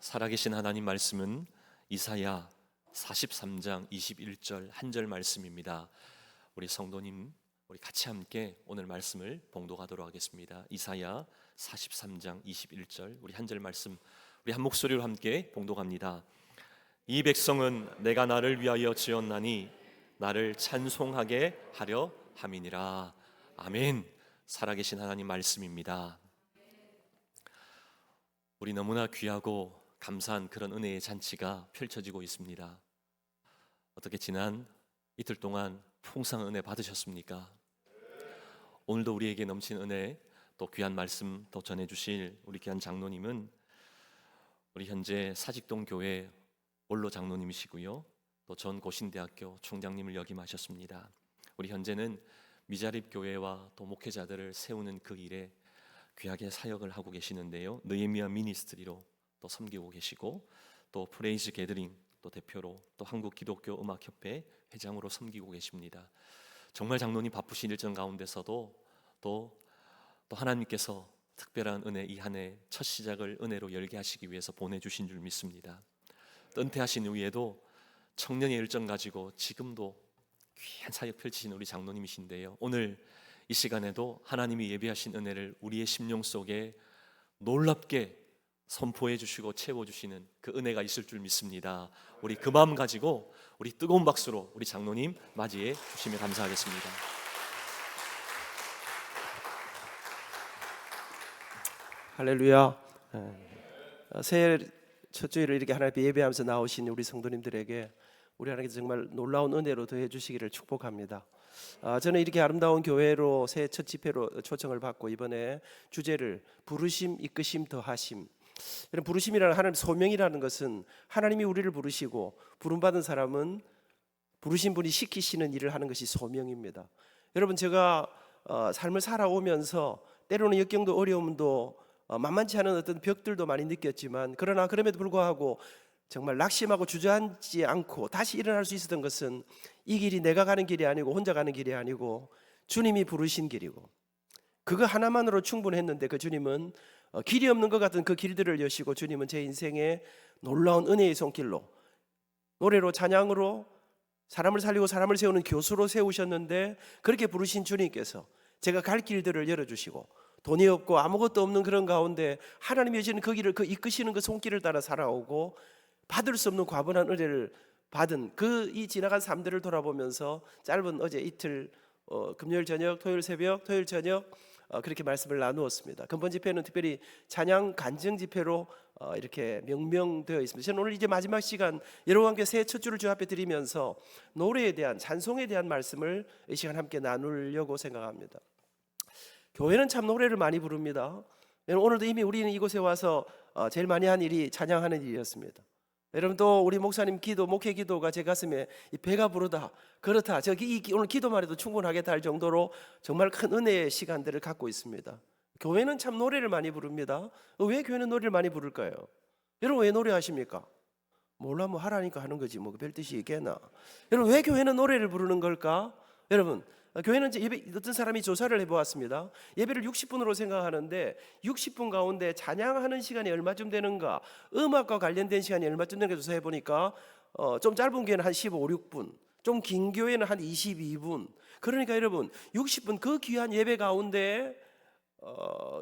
살아계신 하나님 말씀은 이사야 43장 21절 한 절 말씀입니다. 우리 성도님, 우리 같이 함께 오늘 말씀을 봉독하도록 하겠습니다. 이사야 43장 21절 우리 한 절 말씀 우리 한 목소리로 함께 봉독합니다. 이 백성은 내가 나를 위하여 지었나니 나를 찬송하게 하려 함이니라. 아멘. 살아계신 하나님 말씀입니다. 우리 너무나 귀하고 감사한 그런 은혜의 잔치가 펼쳐지고 있습니다. 어떻게 지난 이틀 동안 풍성한 은혜 받으셨습니까? 오늘도 우리에게 넘친 은혜 또 귀한 말씀 또 전해주실 우리 귀한 장로님은 우리 현재 사직동 교회 원로 장로님이시고요, 또 전 고신대학교 총장님을 역임하셨습니다. 우리 현재는 미자립 교회와 또 목회자들을 세우는 그 일에 귀하게 사역을 하고 계시는데요, 느헤미야 미니스트리로 또 섬기고 계시고, 또 프레이즈 게더링 또 대표로, 또 한국 기독교 음악협회 회장으로 섬기고 계십니다. 정말 장로님 바쁘신 일정 가운데서도 또 하나님께서 특별한 은혜, 이 한 해 첫 시작을 은혜로 열게 하시기 위해서 보내주신 줄 믿습니다. 은퇴하신 후에도 청년의 열정 가지고 지금도 귀한 사역 펼치신 우리 장로님이신데요, 오늘 이 시간에도 하나님이 예비하신 은혜를 우리의 심령 속에 놀랍게 선포해 주시고 채워주시는 그 은혜가 있을 줄 믿습니다. 우리 그 마음 가지고 우리 뜨거운 박수로 우리 장로님 맞이해 주시면 감사하겠습니다. 할렐루야. 새해 첫 주일을 이렇게 하나님 앞에 예배하면서 나오신 우리 성도님들에게 우리 하나님께서 정말 놀라운 은혜로 더해 주시기를 축복합니다. 저는 이렇게 아름다운 교회로 새해 첫 집회로 초청을 받고 이번에 주제를 부르심, 이끄심, 더하심. 이런 부르심이라는 하나님 소명이라는 것은 하나님이 우리를 부르시고 부름받은 사람은 부르신 분이 시키시는 일을 하는 것이 소명입니다. 여러분, 제가 삶을 살아오면서 때로는 역경도 어려움도 만만치 않은 어떤 벽들도 많이 느꼈지만, 그러나 그럼에도 불구하고 정말 낙심하고 주저앉지 않고 다시 일어날 수 있었던 것은 이 길이 내가 가는 길이 아니고 혼자 가는 길이 아니고 주님이 부르신 길이고, 그거 하나만으로 충분했는데 그 주님은 길이 없는 것 같은 그 길들을 여시고, 주님은 제 인생에 놀라운 은혜의 손길로 노래로 찬양으로 사람을 살리고 사람을 세우는 교수로 세우셨는데, 그렇게 부르신 주님께서 제가 갈 길들을 열어주시고 돈이 없고 아무것도 없는 그런 가운데 하나님이 여시는 그 길을, 그 이끄시는 그 손길을 따라 살아오고 받을 수 없는 과분한 은혜를 받은 그 이 지나간 삶들을 돌아보면서 짧은 어제 이틀 금요일 저녁, 토요일 새벽, 토요일 저녁 그렇게 말씀을 나누었습니다. 근본 집회는 특별히 찬양 간증 집회로 이렇게 명명되어 있습니다. 저는 오늘 이제 마지막 시간 여러분과 함께 새해 첫 주를 주 앞에 드리면서 노래에 대한, 찬송에 대한 말씀을 이 시간 함께 나누려고 생각합니다. 교회는 참 노래를 많이 부릅니다. 오늘도 이미 우리는 이곳에 와서 제일 많이 한 일이 찬양하는 일이었습니다. 여러분, 또 우리 목사님 기도, 목회 기도가 제 가슴에 배가 부르다, 그렇다, 오늘 기도만 해도 충분하겠다 할 정도로 정말 큰 은혜의 시간들을 갖고 있습니다. 교회는 참 노래를 많이 부릅니다. 왜 교회는 노래를 많이 부를까요? 여러분, 왜 노래하십니까? 몰라, 뭐 하라니까 하는 거지 뭐 별 뜻이 있겠나. 여러분, 왜 교회는 노래를 부르는 걸까? 여러분, 교회는 예배, 어떤 사람이 조사를 해보았습니다. 예배를 60분으로 생각하는데 60분 가운데 찬양하는 시간이 얼마쯤 되는가, 음악과 관련된 시간이 얼마쯤 되는가 조사해보니까 좀 짧은 교회는 한 15, 16분, 좀 긴 교회는 한 22분. 그러니까 여러분, 60분 그 귀한 예배 가운데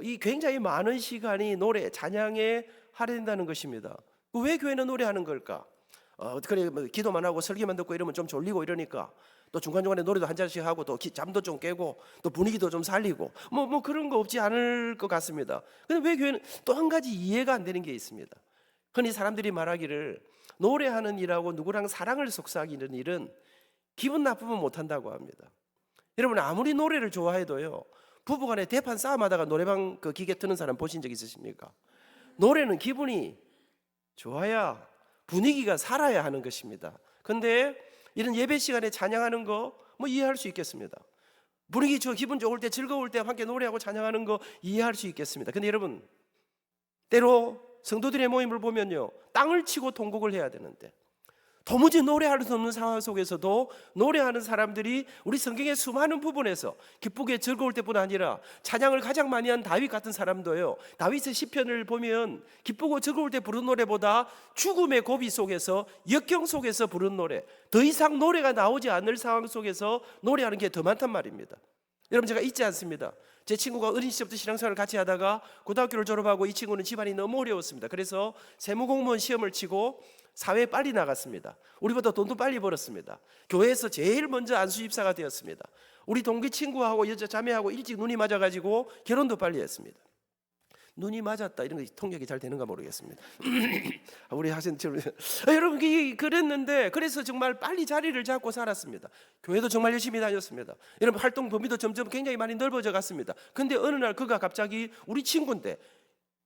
이 굉장히 많은 시간이 노래, 찬양에 할애된다는 것입니다. 왜 교회는 노래하는 걸까? 그래, 뭐 기도만 하고 설교만 듣고 이러면 좀 졸리고 이러니까 또 중간중간에 노래도 한 잔씩 하고 또 잠도 좀 깨고 또 분위기도 좀 살리고 뭐 그런 거 없지 않을 것 같습니다. 근데 왜 교회는 또 한 가지 이해가 안 되는 게 있습니다. 흔히 사람들이 말하기를 노래하는 일하고 누구랑 사랑을 속삭이는 일은 기분 나쁘면 못한다고 합니다. 여러분, 아무리 노래를 좋아해도요, 부부간에 대판 싸움하다가 노래방 그 기계 트는 사람 보신 적 있으십니까? 노래는 기분이 좋아야, 분위기가 살아야 하는 것입니다. 근데 이런 예배 시간에 찬양하는 거 뭐 이해할 수 있겠습니다. 분위기 기분 좋을 때, 즐거울 때 함께 노래하고 찬양하는 거 이해할 수 있겠습니다. 근데 여러분, 때로 성도들의 모임을 보면요, 땅을 치고 통곡을 해야 되는데 도무지 노래할 수 없는 상황 속에서도 노래하는 사람들이 우리 성경의 수많은 부분에서 기쁘게 즐거울 때뿐 아니라 찬양을 가장 많이 한 다윗 같은 사람도요, 다윗의 시편을 보면 기쁘고 즐거울 때 부른 노래보다 죽음의 고비 속에서, 역경 속에서 부른 노래, 더 이상 노래가 나오지 않을 상황 속에서 노래하는 게 더 많단 말입니다. 여러분, 제가 잊지 않습니다. 제 친구가 어린 시절부터 신앙생활을 같이 하다가 고등학교를 졸업하고, 이 친구는 집안이 너무 어려웠습니다. 그래서 세무공무원 시험을 치고 사회에 빨리 나갔습니다. 우리보다 돈도 빨리 벌었습니다. 교회에서 제일 먼저 안수 집사가 되었습니다. 우리 동기 친구하고 여자 자매하고 일찍 눈이 맞아가지고 결혼도 빨리 했습니다. 눈이 맞았다 이런 거 통역이 잘 되는가 모르겠습니다. 우리 학생처럼 여러분, 그랬는데 그래서 정말 빨리 자리를 잡고 살았습니다. 교회도 정말 열심히 다녔습니다. 여러분, 활동 범위도 점점 굉장히 많이 넓어져 갔습니다. 근데 어느 날 그가 갑자기, 우리 친구인데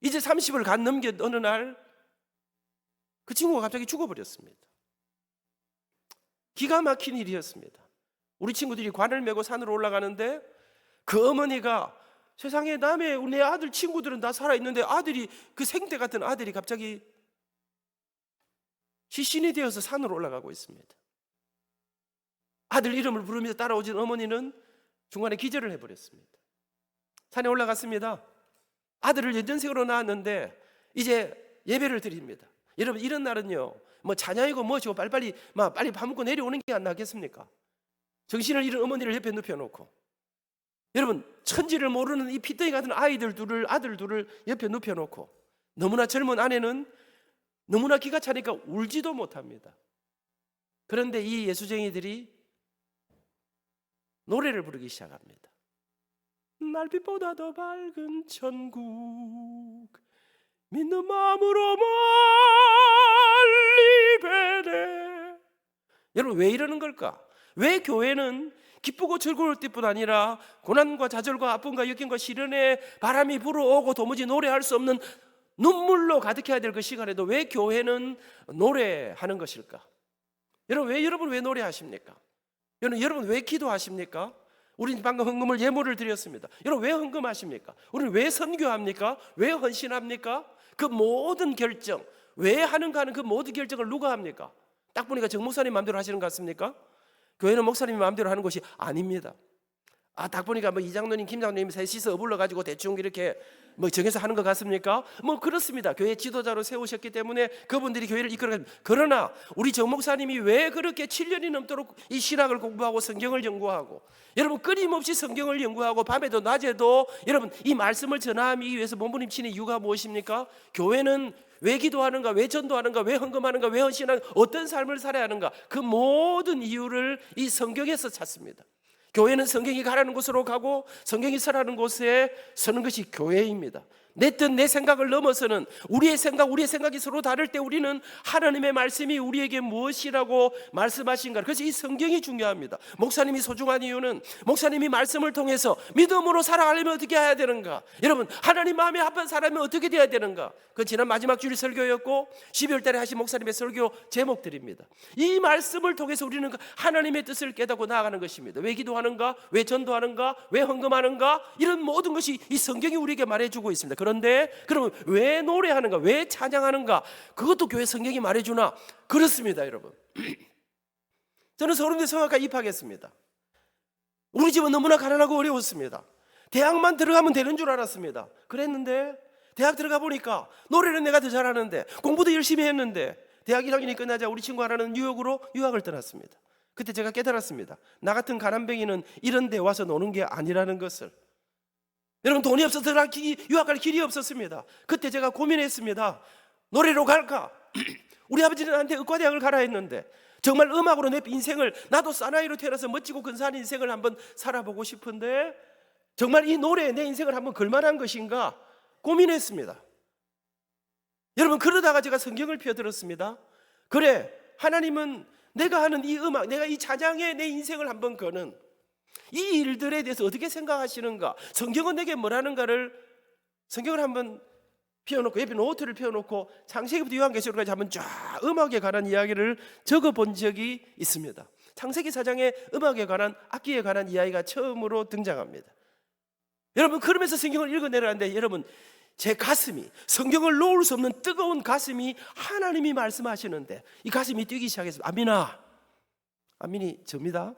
이제 30을 간 넘겨, 어느 날 그 친구가 갑자기 죽어버렸습니다. 기가 막힌 일이었습니다. 우리 친구들이 관을 메고 산으로 올라가는데 그 어머니가, 세상에 남의 내 아들 친구들은 다 살아있는데 아들이, 그 생태 같은 아들이 갑자기 시신이 되어서 산으로 올라가고 있습니다. 아들 이름을 부르면서 따라오진 어머니는 중간에 기절을 해버렸습니다. 산에 올라갔습니다. 아들을 연전생으로 낳았는데 이제 예배를 드립니다. 여러분, 이런 날은요, 뭐 찬양이고 뭐시고 빨리 밥 먹고 내려오는 게 안 나겠습니까? 정신을 잃은 어머니를 옆에 눕혀놓고, 여러분, 천지를 모르는 이 피덩이 같은 아들 둘을 옆에 눕혀놓고, 너무나 젊은 아내는 너무나 기가 차니까 울지도 못합니다. 그런데 이 예수쟁이들이 노래를 부르기 시작합니다. 날빛보다 더 밝은 천국, 믿는 마음으로 멀리 배네. 여러분, 왜 이러는 걸까? 왜 교회는 기쁘고 즐거울 때뿐 아니라 고난과 좌절과 아픔과 역경과 시련에 바람이 불어오고 도무지 노래할 수 없는 눈물로 가득해야 될 그 시간에도 왜 교회는 노래하는 것일까? 여러분 왜 노래하십니까? 여러분 왜 기도하십니까? 우리는 방금 헌금을 예물을 드렸습니다. 여러분 왜 헌금하십니까? 우리는 왜 선교합니까? 왜 헌신합니까? 그 모든 결정, 왜 하는가 하는 그 모든 결정을 누가 합니까? 딱 보니까 정 목사님 마음대로 하시는 것 같습니까? 교회는 목사님이 마음대로 하는 것이 아닙니다. 딱 보니까 뭐 이장로님, 김장로님 셋이서 어불러가지고 대충 이렇게 뭐 정해서 하는 것 같습니까? 뭐 그렇습니다. 교회 지도자로 세우셨기 때문에 그분들이 교회를 이끌어갑니다. 그러나 우리 정 목사님이 왜 그렇게 7년이 넘도록 이 신학을 공부하고 성경을 연구하고, 여러분 끊임없이 성경을 연구하고 밤에도 낮에도 여러분 이 말씀을 전하기 위해서 몸부림치는 이유가 무엇입니까? 교회는 왜 기도하는가, 왜 전도하는가, 왜 헌금하는가, 왜 헌신하는가, 어떤 삶을 살아야 하는가, 그 모든 이유를 이 성경에서 찾습니다. 교회는 성경이 가라는 곳으로 가고 성경이 서라는 곳에 서는 것이 교회입니다. 내 뜻, 내 생각을 넘어서는 우리의 생각이 서로 다를 때 우리는 하나님의 말씀이 우리에게 무엇이라고 말씀하신가, 그래서 이 성경이 중요합니다. 목사님이 소중한 이유는 목사님이 말씀을 통해서 믿음으로 살아가려면 어떻게 해야 되는가, 여러분 하나님 마음에 합한 사람이 어떻게 되어야 되는가, 그건 지난 마지막 주일 설교였고 12월 달에 하신 목사님의 설교 제목들입니다. 이 말씀을 통해서 우리는 하나님의 뜻을 깨닫고 나아가는 것입니다. 왜 기도하는가, 왜 전도하는가, 왜 헌금하는가, 이런 모든 것이 이 성경이 우리에게 말해주고 있습니다. 그런데 그러면 왜 노래하는가, 왜 찬양하는가, 그것도 교회 성경이 말해주나? 그렇습니다. 여러분, 저는 서울대 성악과 입학했습니다. 우리 집은 너무나 가난하고 어려웠습니다. 대학만 들어가면 되는 줄 알았습니다. 그랬는데 대학 들어가 보니까 노래는 내가 더 잘하는데, 공부도 열심히 했는데, 대학 1학년이 끝나자 우리 친구 하나는 뉴욕으로 유학을 떠났습니다. 그때 제가 깨달았습니다. 나 같은 가난뱅이는 이런 데 와서 노는 게 아니라는 것을. 여러분, 돈이 없어서 유학 갈 길이 없었습니다. 그때 제가 고민했습니다. 노래로 갈까? 우리 아버지는 나한테 의과대학을 가라 했는데, 정말 음악으로 내 인생을, 나도 사나이로 태어나서 멋지고 근사한 인생을 한번 살아보고 싶은데 정말 이 노래에 내 인생을 한번 걸만한 것인가 고민했습니다. 여러분, 그러다가 제가 성경을 펴들었습니다. 그래, 하나님은 내가 하는 이 음악, 내가 이 찬양에 내 인생을 한번 거는 이 일들에 대해서 어떻게 생각하시는가, 성경은 내게 뭐라는가를, 성경을 한번 펴놓고 옆에 노트를 펴놓고 창세기부터 요한계시록까지 한번 쫙 음악에 관한 이야기를 적어본 적이 있습니다. 창세기 4장에 음악에 관한, 악기에 관한 이야기가 처음으로 등장합니다. 여러분, 그러면서 성경을 읽어내려는데, 여러분 제 가슴이, 성경을 놓을 수 없는 뜨거운 가슴이 하나님이 말씀하시는데 이 가슴이 뛰기 시작했습니다. 아미나, 아민이 접니다.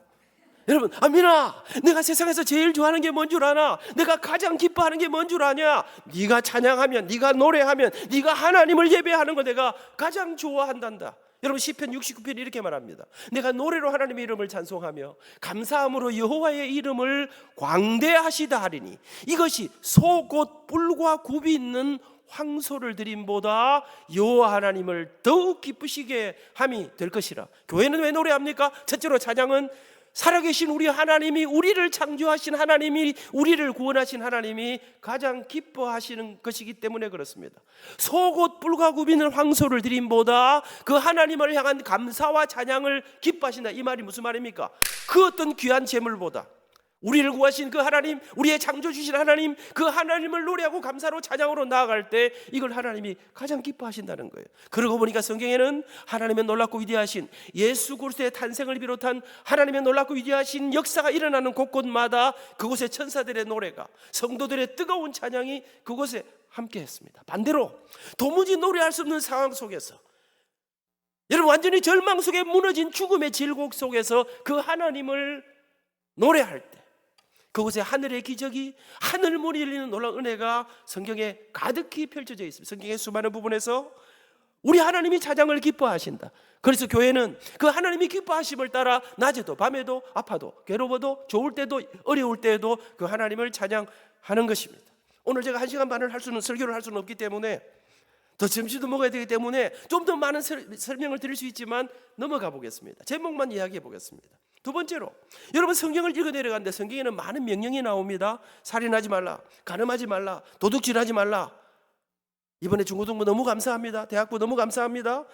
여러분, 아민아, 내가 세상에서 제일 좋아하는 게 뭔 줄 아나? 내가 가장 기뻐하는 게 뭔 줄 아냐? 네가 찬양하면, 네가 노래하면, 네가 하나님을 예배하는 거 내가 가장 좋아한단다. 여러분, 시편 69편 이렇게 말합니다. 내가 노래로 하나님의 이름을 찬송하며 감사함으로 여호와의 이름을 광대하시다 하리니 이것이 소 곧 뿔과 굽이 있는 황소를 드림보다 여호와 하나님을 더욱 기쁘시게 함이 될 것이라. 교회는 왜 노래합니까? 첫째로 찬양은 살아계신 우리 하나님이, 우리를 창조하신 하나님이, 우리를 구원하신 하나님이 가장 기뻐하시는 것이기 때문에 그렇습니다. 소 곧 뿔과 굽이 있는 황소를 드림보다 그 하나님을 향한 감사와 찬양을 기뻐하신다. 이 말이 무슨 말입니까? 그 어떤 귀한 재물보다 우리를 구하신 그 하나님, 우리의 창조주신 하나님, 그 하나님을 노래하고 감사로 찬양으로 나아갈 때 이걸 하나님이 가장 기뻐하신다는 거예요. 그러고 보니까 성경에는 하나님의 놀랍고 위대하신 예수 그리스도의 탄생을 비롯한 하나님의 놀랍고 위대하신 역사가 일어나는 곳곳마다 그곳의 천사들의 노래가, 성도들의 뜨거운 찬양이 그곳에 함께했습니다. 반대로 도무지 노래할 수 없는 상황 속에서, 여러분, 완전히 절망 속에 무너진 죽음의 질곡 속에서 그 하나님을 노래할 때 그곳에 하늘의 기적이, 하늘문이 열리는 놀라운 은혜가 성경에 가득히 펼쳐져 있습니다. 성경의 수많은 부분에서 우리 하나님이 찬양을 기뻐하신다. 그래서 교회는 그 하나님이 기뻐하심을 따라 낮에도 밤에도 아파도 괴로워도 좋을 때도 어려울 때에도 그 하나님을 찬양하는 것입니다. 오늘 제가 1시간 반을 설교를 할 수는 없기 때문에, 더 점심도 먹어야 되기 때문에 좀 더 많은 설명을 드릴 수 있지만 넘어가 보겠습니다. 제목만 이야기해 보겠습니다. 두 번째로, 여러분, 성경을 읽어 내려가는데 성경에는 많은 명령이 나옵니다. 살인하지 말라, 간음하지 말라, 도둑질하지 말라. 이번에 중고등부 너무 감사합니다. 대학부 너무 감사합니다.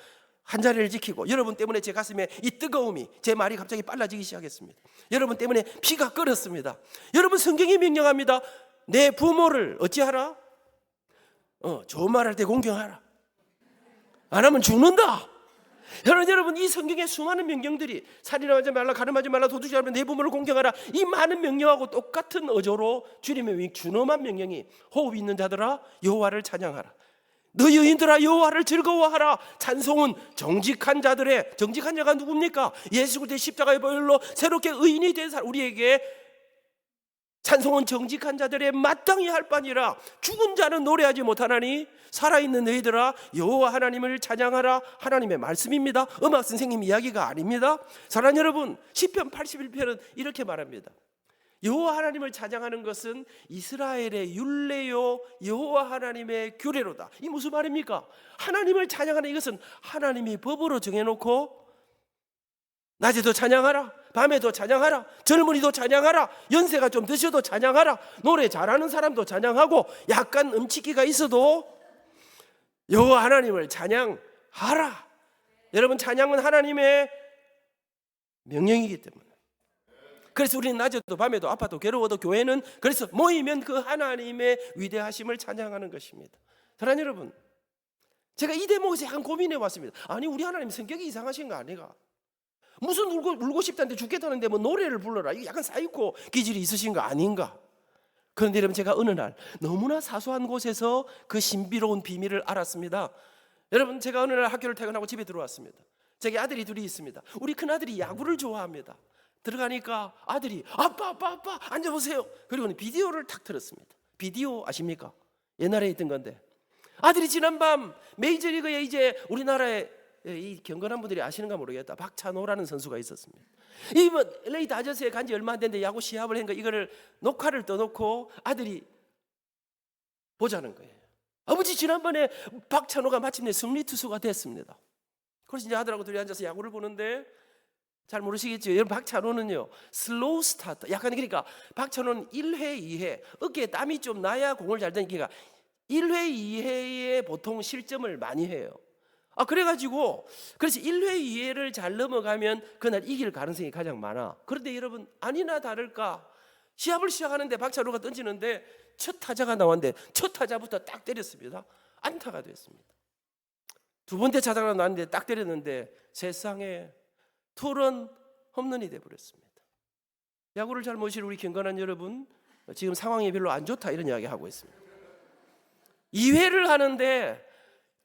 한 자리를 지키고, 여러분 때문에 제 가슴에 이 뜨거움이, 제 말이 갑자기 빨라지기 시작했습니다. 여러분 때문에 피가 끓었습니다. 여러분, 성경이 명령합니다. 내 부모를 어찌하라? 좋은 말 할 때 공경하라. 안 하면 죽는다. 여러분, 이 성경의 수많은 명령들이 살인하지 말라, 간음하지 말라, 도둑질하지 말라, 내 부모를 공경하라, 이 많은 명령하고 똑같은 어조로 주님의 준엄한 명령이, 호흡 있는 자들아 여호와를 찬양하라, 너희 여인들아 여호와를 즐거워하라. 찬송은 정직한 자들의, 정직한 자가 누굽니까? 예수 그리스도의 십자가의 보혈로 새롭게 의인이 된 사람, 우리에게 찬송은 정직한 자들의 마땅히 할 바니라. 죽은 자는 노래하지 못하나니 살아있는 너희들아 여호와 하나님을 찬양하라. 하나님의 말씀입니다. 음악 선생님 이야기가 아닙니다. 사랑하는 여러분, 시편 81편은 이렇게 말합니다. 여호와 하나님을 찬양하는 것은 이스라엘의 율례요 여호와 하나님의 규례로다. 이 무슨 말입니까? 하나님을 찬양하는 이것은 하나님이 법으로 정해놓고 낮에도 찬양하라, 밤에도 찬양하라, 젊은이도 찬양하라, 연세가 좀 드셔도 찬양하라, 노래 잘하는 사람도 찬양하고 약간 음치기가 있어도 여호와 하나님을 찬양하라. 여러분, 찬양은 하나님의 명령이기 때문에, 그래서 우리는 낮에도 밤에도 아파도 괴로워도 교회는 그래서 모이면 그 하나님의 위대하심을 찬양하는 것입니다. 사랑하는 여러분, 제가 이 대목에서 약간 고민해 왔습니다. 아니, 우리 하나님 성격이 이상하신 거 아니가? 무슨 울고 싶다는데 죽겠다는데 뭐 노래를 불러라, 이거 약간 사이코 기질이 있으신 거 아닌가? 그런데 여러분, 제가 어느 날 너무나 사소한 곳에서 그 신비로운 비밀을 알았습니다. 여러분, 제가 어느 날 학교를 퇴근하고 집에 들어왔습니다. 제게 아들이 둘이 있습니다. 우리 큰아들이 야구를 좋아합니다. 들어가니까 아들이 아빠 앉아보세요. 그리고는 비디오를 탁 틀었습니다. 비디오 아십니까? 옛날에 있던 건데, 아들이 지난밤 메이저리그에 이제 우리나라에 이 경건한 분들이 아시는가 모르겠다, 박찬호라는 선수가 있었습니다. 이 LA 다저스에 간지 얼마 안 됐는데 야구 시합을 한 거, 이거를 녹화를 떠놓고 아들이 보자는 거예요. 아버지, 지난번에 박찬호가 마침내 승리 투수가 됐습니다. 그래서 이제 아들하고 둘이 앉아서 야구를 보는데, 잘 모르시겠죠? 여러분, 박찬호는요 슬로우 스타터, 약간, 그러니까 박찬호는 1회 2회 어깨에 땀이 좀 나야 공을 잘 던지니까 1회 2회에 보통 실점을 많이 해요. 그래가지고 그래서 1회 2회를 잘 넘어가면 그날 이길 가능성이 가장 많아. 그런데 여러분, 아니나 다를까 시합을 시작하는데 박찬호가 던지는데 첫 타자가 나왔는데 첫 타자부터 딱 때렸습니다. 안타가 됐습니다. 두 번째 타자가 나왔는데 딱 때렸는데 세상에 투런 홈런이 돼버렸습니다. 야구를 잘 모실 우리 경건한 여러분, 지금 상황이 별로 안 좋다 이런 이야기 하고 있습니다. 2회를 하는데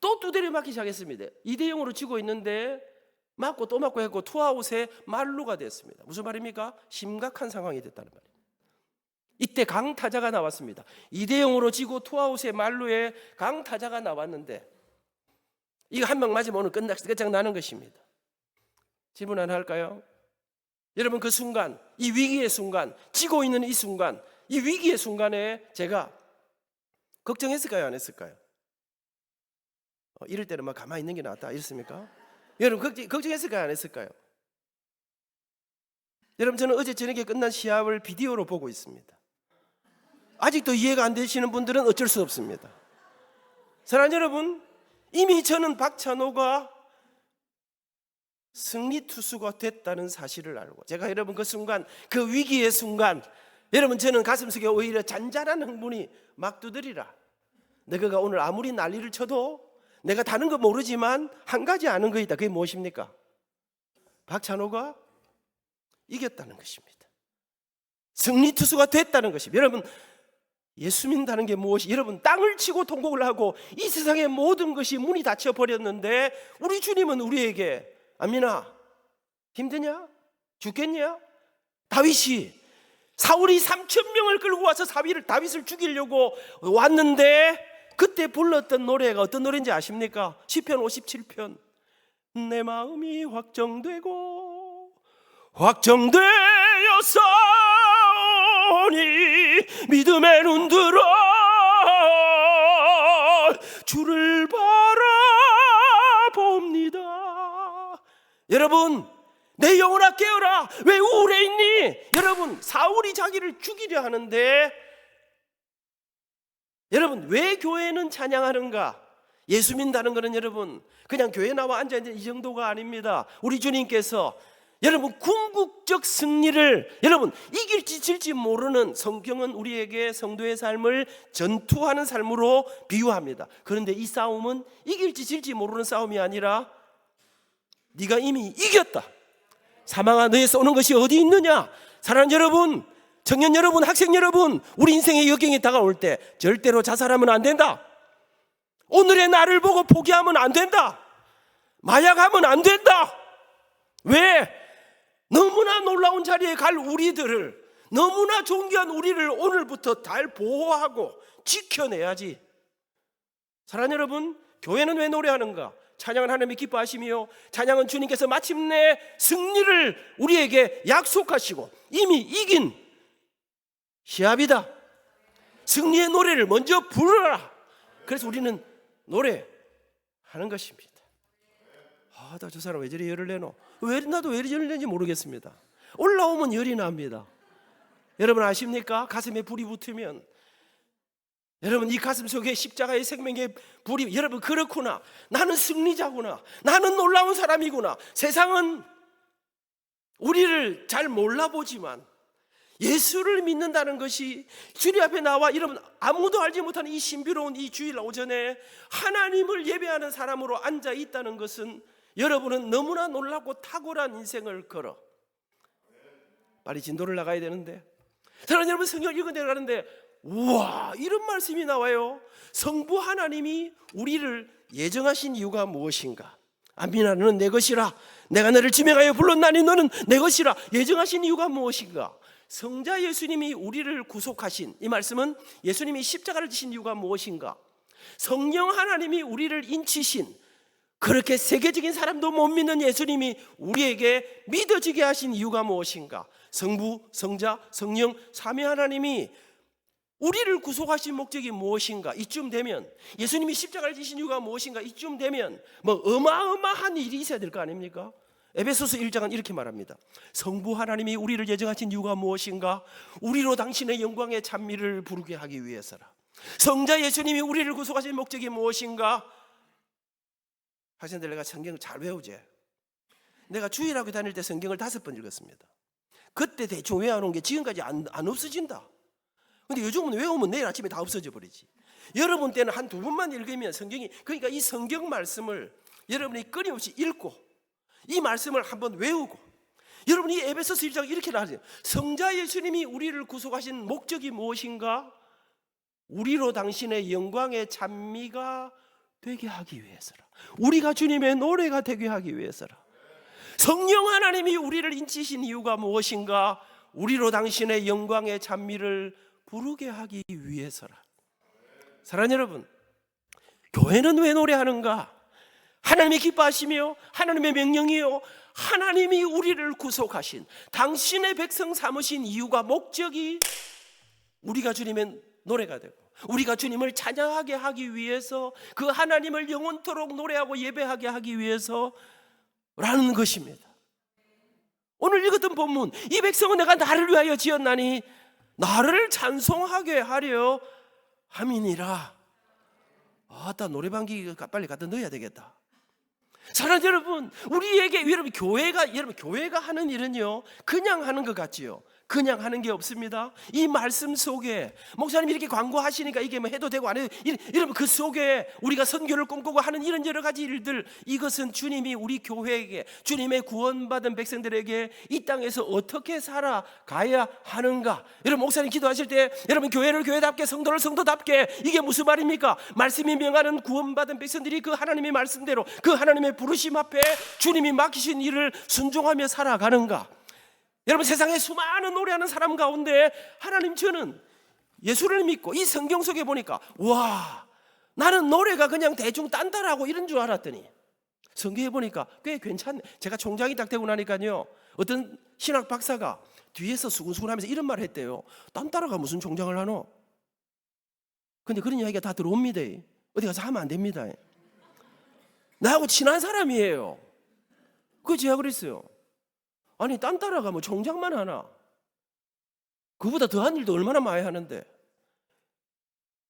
또 두드려 맞기 시작했습니다. 2대0으로 지고 있는데 맞고 또 맞고 했고 투아웃에 만루가 됐습니다. 무슨 말입니까? 심각한 상황이 됐다는 말이에요. 이때 강타자가 나왔습니다. 2대0으로 지고 투아웃에 만루에 강타자가 나왔는데 이거 한 명 맞으면 오늘 끝장나는 것입니다. 질문 하나 할까요? 여러분, 그 순간, 이 위기의 순간, 지고 있는 이 순간, 이 위기의 순간에 제가 걱정했을까요? 안 했을까요? 이럴 때는 막 가만히 있는 게 낫다 이랬습니까? 여러분, 걱정했을까요? 안 했을까요? 여러분, 저는 어제 저녁에 끝난 시합을 비디오로 보고 있습니다. 아직도 이해가 안 되시는 분들은 어쩔 수 없습니다. 사랑하는 여러분, 이미 저는 박찬호가 승리 투수가 됐다는 사실을 알고, 제가 여러분 그 순간, 그 위기의 순간, 여러분 저는 가슴속에 오히려 잔잔한 흥분이 막 두드리라. 너가 오늘 아무리 난리를 쳐도 내가 다른 거 모르지만 한 가지 아는 거 있다. 그게 무엇입니까? 박찬호가 이겼다는 것입니다. 승리 투수가 됐다는 것입니다. 여러분, 예수 믿는다는 게 무엇이? 여러분, 땅을 치고 통곡을 하고 이 세상의 모든 것이 문이 닫혀 버렸는데 우리 주님은 우리에게, 안민아 힘드냐? 죽겠냐? 다윗이, 사울이 3,000명을 끌고 와서 다윗을 죽이려고 왔는데 그때 불렀던 노래가 어떤 노래인지 아십니까? 시편 57편. 내 마음이 확정되고 확정되었사오니 믿음의 눈들어 주를 바라봅니다. 여러분, 내 영혼아 깨어라. 왜 우울해 있니? 여러분, 사울이 자기를 죽이려 하는데, 여러분, 왜 교회는 찬양하는가? 예수 믿는다는 것은 여러분 그냥 교회 나와 앉아있는 이 정도가 아닙니다. 우리 주님께서 여러분 궁극적 승리를, 여러분 이길지 질지 모르는, 성경은 우리에게 성도의 삶을 전투하는 삶으로 비유합니다. 그런데 이 싸움은 이길지 질지 모르는 싸움이 아니라 네가 이미 이겼다. 사망아 너의 쏘는 것이 어디 있느냐? 사랑하는 여러분, 청년 여러분, 학생 여러분, 우리 인생의 역경이 다가올 때 절대로 자살하면 안 된다. 오늘의 나를 보고 포기하면 안 된다. 마약하면 안 된다. 왜? 너무나 놀라운 자리에 갈 우리들을, 너무나 존귀한 우리를 오늘부터 잘 보호하고 지켜내야지. 사랑하는 여러분, 교회는 왜 노래하는가? 찬양은 하나님이 기뻐하시며, 찬양은 주님께서 마침내 승리를 우리에게 약속하시고 이미 이긴 시합이다. 승리의 노래를 먼저 부르라. 그래서 우리는 노래하는 것입니다. 나 저 사람 왜 저리 열을 내노? 나도 왜 열을 내는지 모르겠습니다. 올라오면 열이 납니다. 여러분 아십니까? 가슴에 불이 붙으면, 여러분 이 가슴 속에 십자가의 생명의 불이, 여러분 그렇구나, 나는 승리자구나, 나는 놀라운 사람이구나. 세상은 우리를 잘 몰라보지만 예수를 믿는다는 것이, 주님 앞에 나와 여러분 아무도 알지 못하는 이 신비로운 이 주일 오전에 하나님을 예배하는 사람으로 앉아 있다는 것은, 여러분은 너무나 놀랍고 탁월한 인생을 걸어. 빨리 진도를 나가야 되는데, 저는 여러분 성경 읽어내가는데 우와, 이런 말씀이 나와요. 성부 하나님이 우리를 예정하신 이유가 무엇인가? 안민아 너는 내 것이라, 내가 너를 지명하여 불렀나니 너는 내 것이라. 예정하신 이유가 무엇인가? 성자 예수님이 우리를 구속하신, 이 말씀은 예수님이 십자가를 지신 이유가 무엇인가? 성령 하나님이 우리를 인치신, 그렇게 세계적인 사람도 못 믿는 예수님이 우리에게 믿어지게 하신 이유가 무엇인가? 성부, 성자, 성령, 삼위 하나님이 우리를 구속하신 목적이 무엇인가? 이쯤 되면, 예수님이 십자가를 지신 이유가 무엇인가? 이쯤 되면 뭐 어마어마한 일이 있어야 될 거 아닙니까? 에베소서 1장은 이렇게 말합니다. 성부 하나님이 우리를 예정하신 이유가 무엇인가? 우리로 당신의 영광의 찬미를 부르게 하기 위해서라. 성자 예수님이 우리를 구속하신 목적이 무엇인가? 학생들, 내가 성경을 잘 외우지. 내가 주일학교 다닐 때 성경을 5번 읽었습니다. 그때 대충 외워놓은 게 지금까지 안 없어진다. 근데 요즘은 외우면 내일 아침에 다 없어져 버리지. 여러분 때는 한 2번만 읽으면 성경이, 그러니까 이 성경 말씀을 여러분이 끊임없이 읽고 이 말씀을 한번 외우고, 여러분이 에베소서 1장 이렇게 나와요. 성자 예수님이 우리를 구속하신 목적이 무엇인가? 우리로 당신의 영광의 찬미가 되게 하기 위해서라. 우리가 주님의 노래가 되게 하기 위해서라. 성령 하나님이 우리를 인치신 이유가 무엇인가? 우리로 당신의 영광의 찬미를 부르게 하기 위해서라. 사랑하는 여러분, 교회는 왜 노래하는가? 하나님이 기뻐하시며 하나님의 명령이요, 하나님이 우리를 구속하신 당신의 백성 삼으신 이유가, 목적이 우리가 주님의 노래가 되고 우리가 주님을 찬양하게 하기 위해서, 그 하나님을 영원토록 노래하고 예배하게 하기 위해서라는 것입니다. 오늘 읽었던 본문, 이 백성은 내가 나를 위하여 지었나니 나를 찬송하게 하려 함이니라. 아따, 노래방기 빨리 갖다 넣어야 되겠다. 사랑하는 여러분, 우리에게, 여러분 교회가 하는 일은요, 그냥 하는 것 같지요? 그냥 하는 게 없습니다. 이 말씀 속에 목사님이 이렇게 광고하시니까 이게 뭐 해도 되고 안 해도, 여러분 그 속에 우리가 선교를 꿈꾸고 하는 이런 여러 가지 일들, 이것은 주님이 우리 교회에게, 주님의 구원받은 백성들에게 이 땅에서 어떻게 살아가야 하는가. 여러분 목사님 기도하실 때 여러분 교회를 교회답게, 성도를 성도답게, 이게 무슨 말입니까? 말씀이 명하는 구원받은 백성들이 그 하나님의 말씀대로, 그 하나님의 부르심 앞에 주님이 맡기신 일을 순종하며 살아가는가. 여러분 세상에 수많은 노래하는 사람 가운데 하나님, 저는 예수를 믿고 이 성경 속에 보니까 와, 나는 노래가 그냥 대충 딴따라하고 이런 줄 알았더니 성경에 보니까 꽤 괜찮네. 제가 총장이 딱 되고 나니까요, 어떤 신학 박사가 뒤에서 수근수근하면서 이런 말을 했대요. 딴따라가 무슨 총장을 하노? 근데 그런 이야기가 다 들어옵니다. 어디 가서 하면 안 됩니다. 나하고 친한 사람이에요. 그거 제가 그랬어요. 아니 딴따라가 뭐 총장만 하나? 그보다 더한 일도 얼마나 많이 하는데.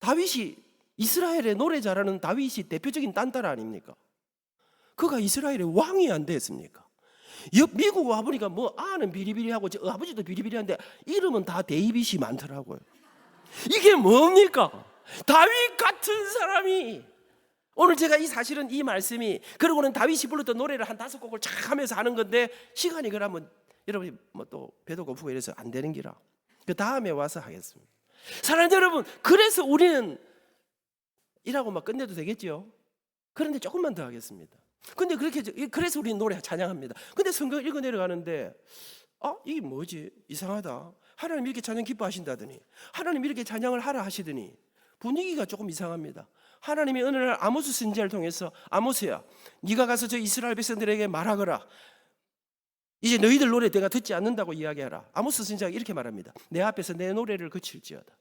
다윗이, 이스라엘의 노래 잘하는 다윗이 대표적인 딴따라 아닙니까? 그가 이스라엘의 왕이 안 됐습니까? 미국 와보니까 뭐 아는 비리비리하고 저 아버지도 비리비리한데 이름은 다 데이빗이 많더라고요. 이게 뭡니까? 다윗 같은 사람이, 오늘 제가 사실은 이 말씀이, 그러고는 다윗이 불렀던 노래를 한 5곡을 쫙 하면서 하는 건데, 시간이 그러면 여러분이 뭐 또 배도 고프고 이래서 안 되는 기라 그 다음에 와서 하겠습니다. 사랑하는 여러분, 그래서 우리는 이라고 막 끝내도 되겠죠? 그런데 조금만 더 하겠습니다. 근데 그래서 우리는 노래 찬양합니다. 근데 성경 읽어 내려가는데 이게 뭐지? 이상하다. 하나님 이렇게 찬양 기뻐하신다더니, 하나님 이렇게 찬양을 하라 하시더니 분위기가 조금 이상합니다. 하나님이 어느 날 아모스 선지자를 통해서, 아모스야, 네가 가서 저 이스라엘 백성들에게 말하거라. 이제 너희들 노래 내가 듣지 않는다고 이야기하라. 아모스 선지자가 이렇게 말합니다. 내 앞에서 내 노래를 그칠지어다.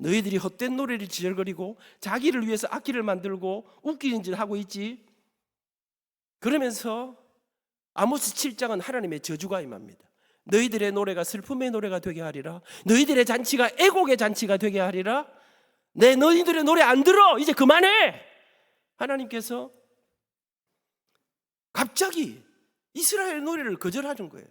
너희들이 헛된 노래를 지절거리고 자기를 위해서 악기를 만들고 웃기는 짓을 하고 있지. 그러면서 아모스 7장은 하나님의 저주가 임합니다. 너희들의 노래가 슬픔의 노래가 되게 하리라. 너희들의 잔치가 애곡의 잔치가 되게 하리라. 너희들의 노래 안 들어, 이제 그만해. 하나님께서 갑자기 이스라엘 노래를 거절하는 거예요.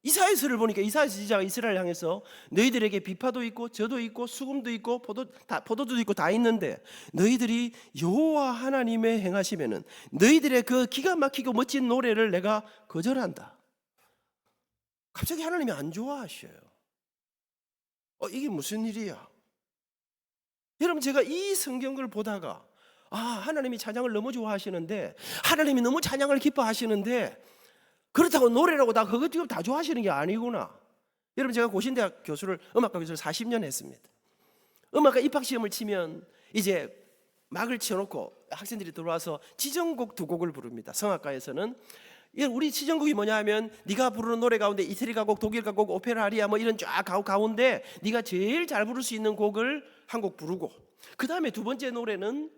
이사야서를 보니까 이사야 선지자가 이스라엘 향해서 너희들에게 비파도 있고 젖도 있고 수금도 있고 포도도 있고 다 있는데, 너희들이 여호와 하나님의 행하시면은 너희들의 그 기가 막히고 멋진 노래를 내가 거절한다. 갑자기 하나님이 안 좋아하셔요. 이게 무슨 일이야? 여러분, 제가 이 성경을 보다가 하나님이 찬양을 너무 좋아하시는데, 하나님이 너무 찬양을 기뻐하시는데, 그렇다고 노래라고 다 그것 지금 다 좋아하시는 게 아니구나. 여러분, 제가 고신대학 교수를, 음악과 교수를 40년 했습니다. 음악과 입학시험을 치면 이제 막을 치워놓고 학생들이 들어와서 지정곡 2곡을 부릅니다. 성악가에서는 우리 지정곡이 뭐냐 하면, 네가 부르는 노래 가운데 이태리 가곡, 독일 가곡, 오페라 아리아 뭐 이런 쫙 가운데 네가 제일 잘 부를 수 있는 곡을 한 곡 부르고, 그 다음에 두 번째 노래는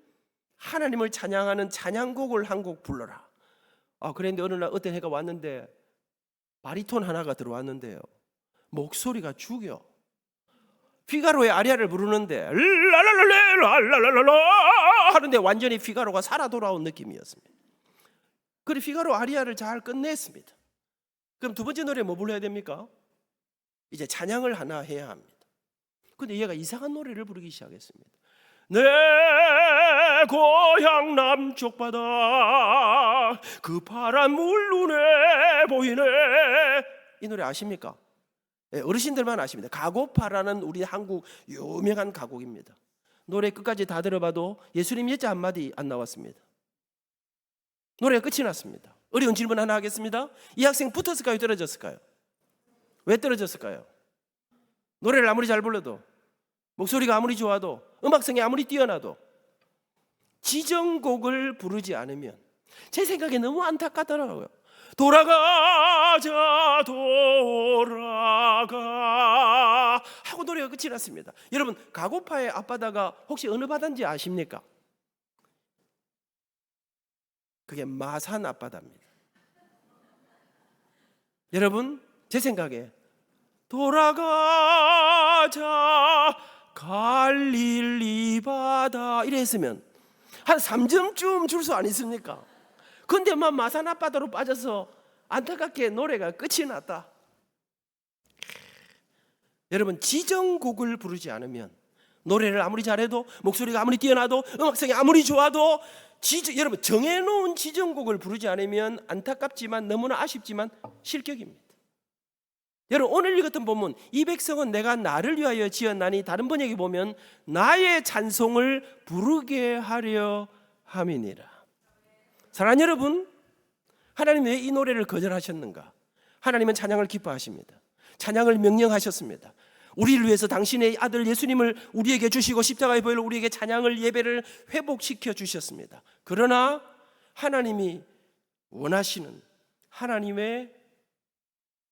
하나님을 찬양하는 찬양곡을 한 곡 불러라. 그런데 어느 날 어떤 해가 왔는데 바리톤 하나가 들어왔는데요, 목소리가 죽여. 피가로의 아리아를 부르는데 랄랄랄랄랄랄랄라 하는데 완전히 피가로가 살아 돌아온 느낌이었습니다. 그리고 피가로 아리아를 잘 끝냈습니다. 그럼 두 번째 노래 뭐 불러야 됩니까? 이제 찬양을 하나 해야 합니다. 근데 얘가 이상한 노래를 부르기 시작했습니다. 내 고향 남쪽 바다 그 파란 물 눈에 보이네. 이 노래 아십니까? 어르신들만 아십니다. 가곡파라는 우리 한국 유명한 가곡입니다. 노래 끝까지 다 들어봐도 예수님 예자 한마디 안 나왔습니다. 노래가 끝이 났습니다. 어려운 질문 하나 하겠습니다. 이 학생 붙었을까요? 떨어졌을까요? 왜 떨어졌을까요? 노래를 아무리 잘 불러도, 목소리가 아무리 좋아도, 음악성이 아무리 뛰어나도 지정곡을 부르지 않으면, 제 생각에 너무 안타깝더라고요. 돌아가자 돌아가 하고 노래가 끝이 났습니다. 여러분, 가고파의 앞바다가 혹시 어느 바다인지 아십니까? 그게 마산 앞바다입니다. 여러분, 제 생각에 돌아가자 갈릴리 바다 이래 했으면 한 3점쯤 줄 수 아니습니까? 근데 막 마산 앞바다로 빠져서 안타깝게 노래가 끝이 났다. 여러분, 지정곡을 부르지 않으면, 노래를 아무리 잘해도, 목소리가 아무리 뛰어나도, 음악성이 아무리 좋아도 여러분, 정해놓은 지정곡을 부르지 않으면 안타깝지만, 너무나 아쉽지만 실격입니다. 여러분, 오늘 읽었던 본문, 이 백성은 내가 나를 위하여 지었나니, 다른 번역에 보면 나의 찬송을 부르게 하려 함이니라. 사랑하는 여러분, 하나님 왜 이 노래를 거절하셨는가? 하나님은 찬양을 기뻐하십니다. 찬양을 명령하셨습니다. 우리를 위해서 당신의 아들 예수님을 우리에게 주시고 십자가의 보혈로 우리에게 찬양을, 예배를 회복시켜 주셨습니다. 그러나 하나님이 원하시는 하나님의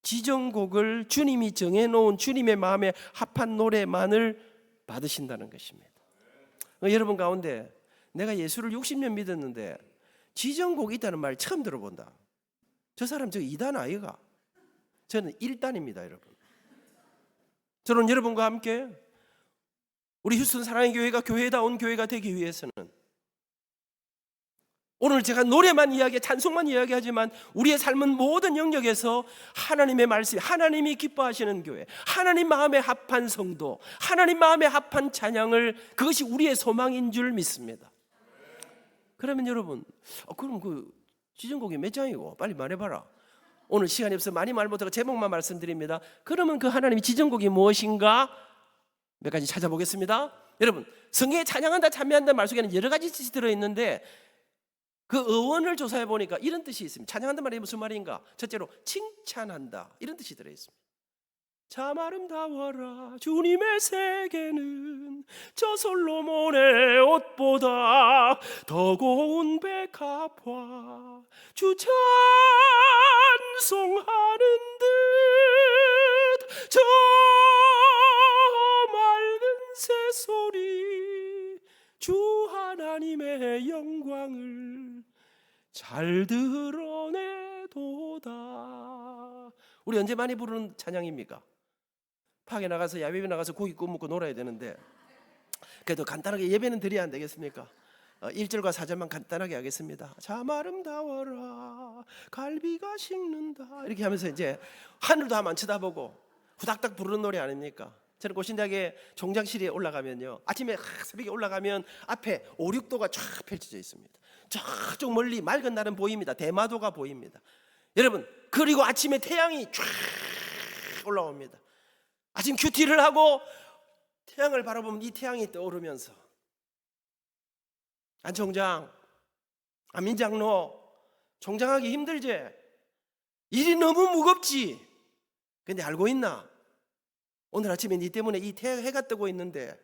지정곡을, 주님이 정해놓은 주님의 마음에 합한 노래만을 받으신다는 것입니다. 여러분 가운데 내가 예수를 60년 믿었는데 지정곡이 있다는 말 처음 들어본다. 저 사람 저 2단 아이가? 저는 1단입니다, 여러분. 저는 여러분과 함께 우리 휴스턴 사랑의 교회가 교회다운 교회가 되기 위해서는, 오늘 제가 노래만 이야기, 찬송만 이야기하지만 우리의 삶은 모든 영역에서 하나님의 말씀, 하나님이 기뻐하시는 교회, 하나님 마음에 합한 성도, 하나님 마음에 합한 찬양을, 그것이 우리의 소망인 줄 믿습니다. 그러면 여러분, 그럼 그 지정곡이 몇 장이고 빨리 말해봐라. 오늘 시간이 없어 많이 말 못하고 제목만 말씀드립니다. 그러면 그 하나님의 지정곡이 무엇인가 몇 가지 찾아보겠습니다. 여러분, 성경에 찬양한다, 찬미한다 말 속에는 여러 가지 뜻이 들어있는데 그 어원을 조사해 보니까 이런 뜻이 있습니다. 찬양한다 말이 무슨 말인가? 첫째로 칭찬한다, 이런 뜻이 들어있습니다. 참 아름다워라 주님의 세계는 저 솔로몬의 옷보다 더 고운 백합화, 주 찬송하는 듯 저 맑은 새소리, 주 하나님의 영광을 잘 드러내도다. 우리 언제 많이 부르는 찬양입니까? 파게 나가서, 야외에 나가서 고기 구워 먹고 놀아야 되는데, 그래도 간단하게 예배는 드려야 안 되겠습니까? 1절과 4절만 간단하게 하겠습니다. 참 아름다워라 갈비가 식는다, 이렇게 하면서 이제 하늘도 한번 쳐다보고 후닥닥 부르는 노래 아닙니까? 저는 고신대학에 종장실에 올라가면요, 아침에 새벽에 올라가면 앞에 5, 6도가 쫙 펼쳐져 있습니다. 저쪽 멀리 맑은 날은 보입니다. 대마도가 보입니다. 여러분, 그리고 아침에 태양이 쫙 올라옵니다. 아침 큐티를 하고 태양을 바라보면 이 태양이 떠오르면서, 안 총장, 안민장로, 총장하기 힘들지? 일이 너무 무겁지? 근데 알고 있나? 오늘 아침에 네 때문에 이 해가 뜨고 있는데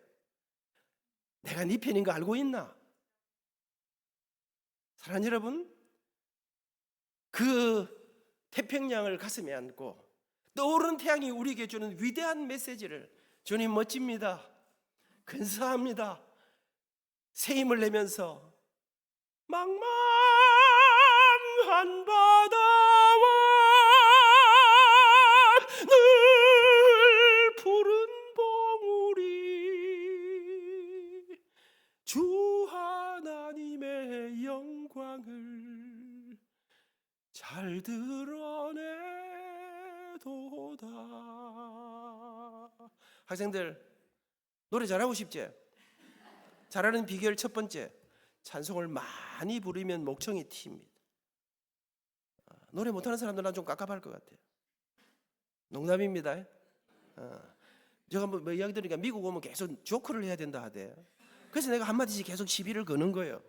내가 네 편인 거 알고 있나? 사랑하는 여러분, 그 태평양을 가슴에 안고 떠오르는 태양이 우리에게 주는 위대한 메시지를, 주님 멋집니다, 근사합니다, 새 힘을 내면서 망망한 바다와 늘 푸른 봉우리, 주 하나님의 영광을 잘 드러내도다. 학생들, 노래 잘하고 싶지? 잘하는 비결 첫 번째, 찬송을 많이 부르면 목청이 튑니다. 노래 못하는 사람들 난 좀 깝깝할 것 같아요. 농담입니다. 제가 뭐 이야기 들으니까 미국 오면 계속 조크를 해야 된다 하대. 그래서 내가 한마디씩 계속 시비를 거는 거예요.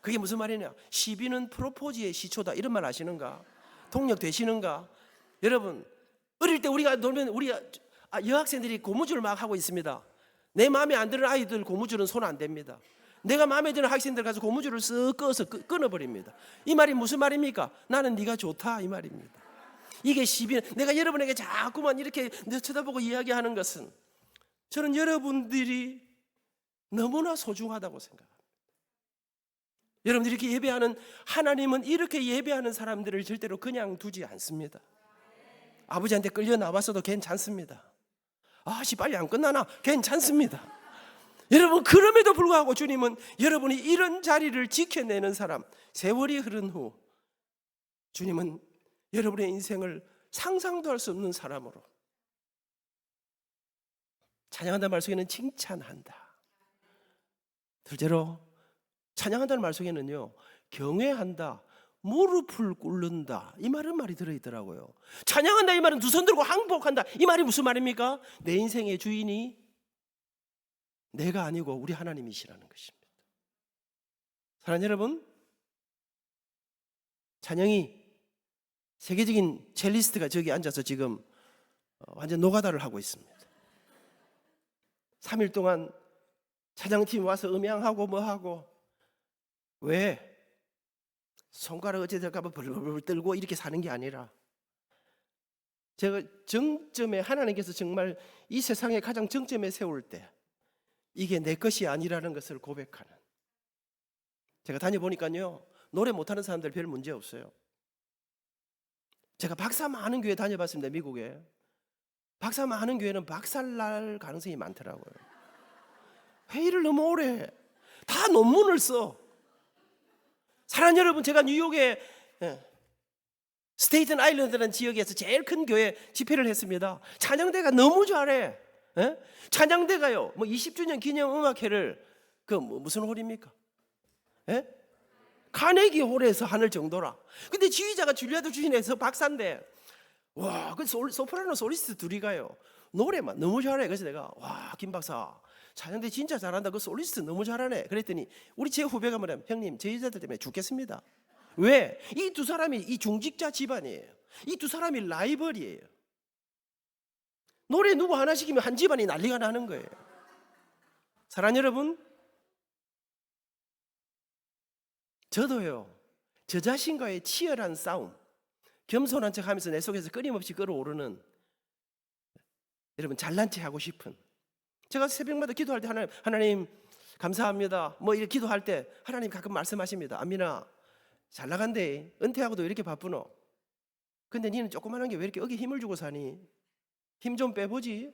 그게 무슨 말이냐? 시비는 프로포즈의 시초다. 이런 말 아시는가? 동력 되시는가? 여러분, 어릴 때 우리가 놀면 우리가 여학생들이 고무줄 막 하고 있습니다. 내 마음에 안 드는 아이들 고무줄은 손 안 댑니다. 내가 마음에 드는 학생들 가서 고무줄을 쓱 꺼서 끊어버립니다. 이 말이 무슨 말입니까? 나는 네가 좋다 이 말입니다. 이게 시비. 내가 여러분에게 자꾸만 이렇게 쳐다보고 이야기하는 것은 저는 여러분들이 너무나 소중하다고 생각합니다. 여러분들이 이렇게 예배하는 하나님은 이렇게 예배하는 사람들을 절대로 그냥 두지 않습니다. 아버지한테 끌려 나왔어도 괜찮습니다. 아씨 빨리 안 끝나나? 괜찮습니다. 여러분, 그럼에도 불구하고 주님은 여러분이 이런 자리를 지켜내는 사람, 세월이 흐른 후 주님은 여러분의 인생을 상상도 할 수 없는 사람으로, 찬양한다는 말 속에는 칭찬한다. 둘째로 찬양한다는 말 속에는요, 경외한다, 무릎을 꿇는다, 이 말이 들어있더라고요. 찬양한다 이 말은 두 손 들고 항복한다, 이 말이 무슨 말입니까? 내 인생의 주인이 내가 아니고 우리 하나님이시라는 것입니다. 사랑하는 여러분, 찬영이 세계적인 첼리스트가 저기 앉아서 지금 완전 노가다를 하고 있습니다. 3일 동안 찬양팀 와서 음향하고 뭐하고. 왜? 손가락 어째 될까 봐 벌벌 떨고 이렇게 사는 게 아니라, 제가 정점에, 하나님께서 정말 이 세상의 가장 정점에 세울 때 이게 내 것이 아니라는 것을 고백하는, 제가 다녀보니까요, 노래 못하는 사람들 별 문제 없어요. 제가 박사 많은 교회 다녀봤습니다. 미국에 박사 많은 교회는 박살날 가능성이 많더라고요. 회의를 너무 오래 해. 다 논문을 써. 사랑하는 여러분, 제가 뉴욕의 스테이튼 아일랜드라는 지역에서 제일 큰 교회 집회를 했습니다. 찬양대가 너무 잘해. 찬양대가요, 뭐 20주년 기념 음악회를 무슨 홀입니까? 카네기 홀에서 하는 정도라. 근데 지휘자가 줄리아드 주신에서 박사인데, 와, 그 소프라노 소리스트 둘이 가요. 노래만 너무 잘해. 그래서 내가, 와, 김 박사 찬양대 진짜 잘한다. 그 솔리스트 너무 잘하네. 그랬더니 우리 제 후배가 뭐냐면, 형님 제 여자들 때문에 죽겠습니다. 왜? 이 두 사람이 이 중직자 집안이에요. 이 두 사람이 라이벌이에요. 노래 누구 하나 시키면 한 집안이 난리가 나는 거예요. 사랑하는 여러분, 저도요, 저 자신과의 치열한 싸움, 겸손한 척하면서 내 속에서 끊임없이 끌어오르는, 여러분 잘난 체 하고 싶은, 제가 새벽마다 기도할 때 하나님 감사합니다 뭐 이렇게 기도할 때 하나님 가끔 말씀하십니다. 안민아, 잘 나간대. 은퇴하고도 왜 이렇게 바쁘노? 근데 니는 조그만한 게 왜 이렇게 어깨 힘을 주고 사니? 힘 좀 빼보지.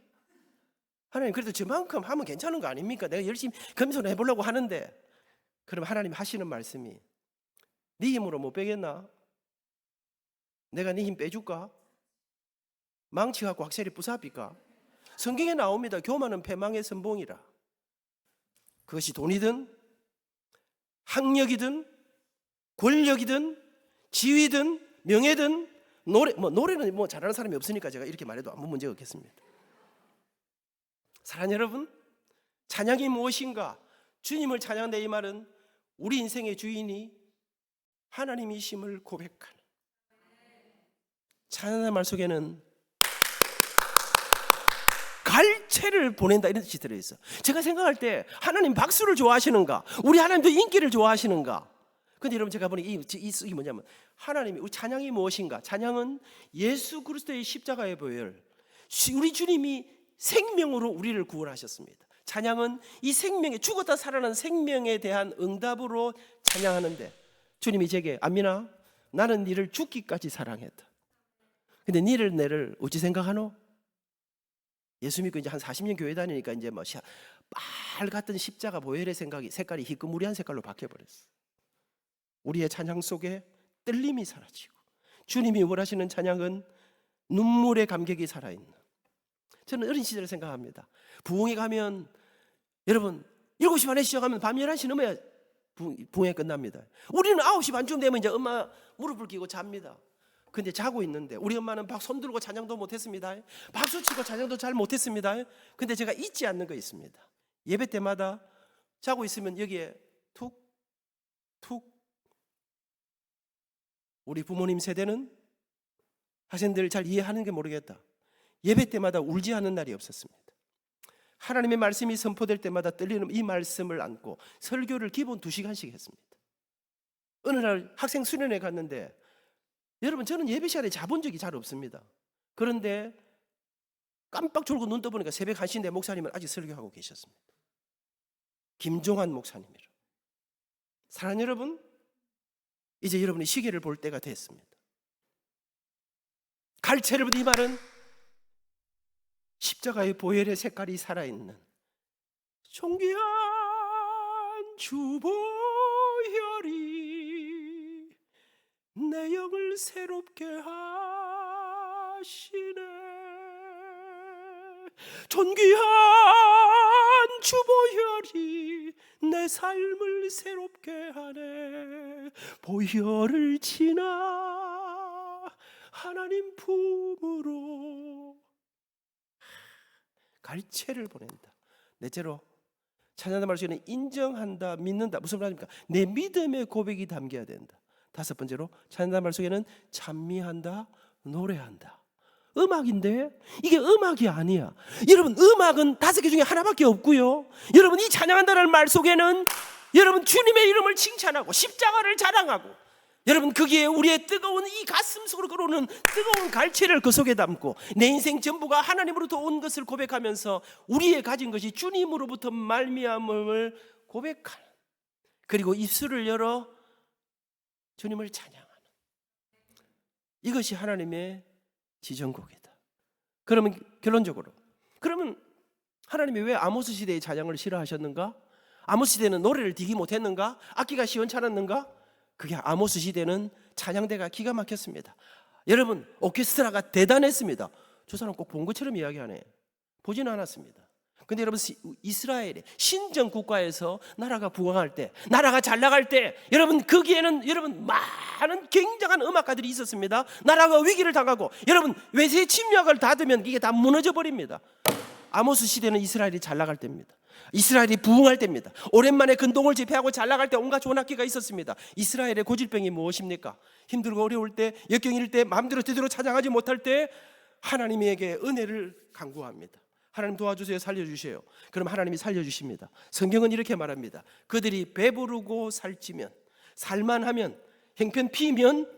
하나님 그래도 저만큼 하면 괜찮은 거 아닙니까? 내가 열심히 겸손해 보려고 하는데. 그럼 하나님 하시는 말씀이, 네 힘으로 못 빼겠나? 내가 네 힘 빼줄까? 망치 갖고 확실히 부사합니까? 성경에 나옵니다. 교만은 패망의 선봉이라. 그것이 돈이든 학력이든 권력이든 지위든 명예든, 노래는 뭐 잘하는 사람이 없으니까 제가 이렇게 말해도 아무 문제가 없겠습니다. 사랑하는 여러분, 찬양이 무엇인가? 주님을 찬양한다 이 말은 우리 인생의 주인이 하나님이심을 고백하는, 찬양의 말 속에는 갈채를 보낸다 이런 뜻이 들어있어. 제가 생각할 때 하나님 박수를 좋아하시는가? 우리 하나님도 인기를 좋아하시는가? 근데 여러분 제가 보니 이 뭐냐면, 하나님이, 우리 찬양이 무엇인가? 찬양은 예수 그리스도의 십자가의 보혈, 우리 주님이 생명으로 우리를 구원하셨습니다. 찬양은 이 생명에, 죽었다 살아난 생명에 대한 응답으로 찬양하는데, 주님이 제게, 안민아, 나는 네를 죽기까지 사랑했다. 근데 네를 내를 어찌 생각하노? 예수 믿고 이제 한 40년 교회 다니니까 이제 뭐 빨갛던 십자가 보혈의 색깔이 희끄무리한 색깔로 바뀌어버렸어. 우리의 찬양 속에 떨림이 사라지고, 주님이 원하시는 찬양은 눈물의 감격이 살아있는. 저는 어린 시절을 생각합니다. 부흥회 가면, 여러분 7시 반에 시작하면 밤 11시 넘어야 부흥회 끝납니다. 우리는 9시 반쯤 되면 이제 엄마 무릎을 꿇고 잡니다. 근데 자고 있는데 우리 엄마는 손 들고 찬양도 못했습니다. 박수 치고 찬양도 잘 못했습니다. 근데 제가 잊지 않는 거 있습니다. 예배 때마다 자고 있으면 여기에 툭. 우리 부모님 세대는 학생들 잘 이해하는 게 모르겠다. 예배 때마다 울지 않는 날이 없었습니다. 하나님의 말씀이 선포될 때마다 떨리는 이 말씀을 안고 설교를 기본 2시간씩 했습니다. 어느 날 학생 수련회 갔는데, 여러분 저는 예배 시간에 자본 적이 잘 없습니다. 그런데 깜빡 졸고 눈 떠보니까 새벽 1시인데 목사님은 아직 설교하고 계셨습니다. 김종환 목사님이라. 사랑하는 여러분, 이제 여러분이 시계를 볼 때가 됐습니다. 갈채를 이 말은 십자가의 보혈의 색깔이 살아있는 존귀한 주보혈이 내 영을 새롭게 하시네. 존귀한 주보혈이 내 삶을 새롭게 하네. 보혈을 지나 하나님 품으로 갈채를 보낸다. 넷째로 찬양의 말씀에는 인정한다, 믿는다. 무슨 말입니까? 내 믿음의 고백이 담겨야 된다. 다섯 번째로 찬양의 말씀에는 찬미한다, 노래한다. 음악인데 이게 음악이 아니야. 여러분 음악은 5개 중에 하나밖에 없고요. 여러분 이 찬양한다는 말 속에는 여러분 주님의 이름을 칭찬하고 십자가를 자랑하고, 여러분 거기에 우리의 뜨거운 이 가슴 속으로 끌어오는 뜨거운 갈채를 그 속에 담고 내 인생 전부가 하나님으로부터 온 것을 고백하면서 우리의 가진 것이 주님으로부터 말미암음을 고백하는, 그리고 입술을 열어 주님을 찬양하는, 이것이 하나님의 지정곡이다. 그러면 결론적으로, 그러면 하나님이 왜 아모스 시대의 찬양을 싫어하셨는가? 아모스 시대는 노래를 되게 못했는가? 악기가 시원찮았는가? 그게 아모스 시대는 찬양대가 기가 막혔습니다. 여러분 오케스트라가 대단했습니다. 저 사람 꼭 본 것처럼 이야기하네. 보지는 않았습니다. 근데 여러분 이스라엘의 신정 국가에서 나라가 부강할 때, 나라가 잘 나갈 때, 여러분 거기에는 여러분 많은 굉장한 음악가들이 있었습니다. 나라가 위기를 당하고 여러분 외세 침략을 닫으면 이게 다 무너져 버립니다. 아모스 시대는 이스라엘이 잘 나갈 때입니다. 이스라엘이 부흥할 때입니다. 오랜만에 근동을 집회하고 잘 나갈 때 온갖 좋은 악기가 있었습니다. 이스라엘의 고질병이 무엇입니까? 힘들고 어려울 때, 역경일 때, 마음대로 제대로 찬양하지 못할 때 하나님에게 은혜를 간구합니다. 하나님 도와주세요, 살려주세요. 그럼 하나님이 살려주십니다. 성경은 이렇게 말합니다. 그들이 배부르고 살찌면, 살만하면, 형편 피면,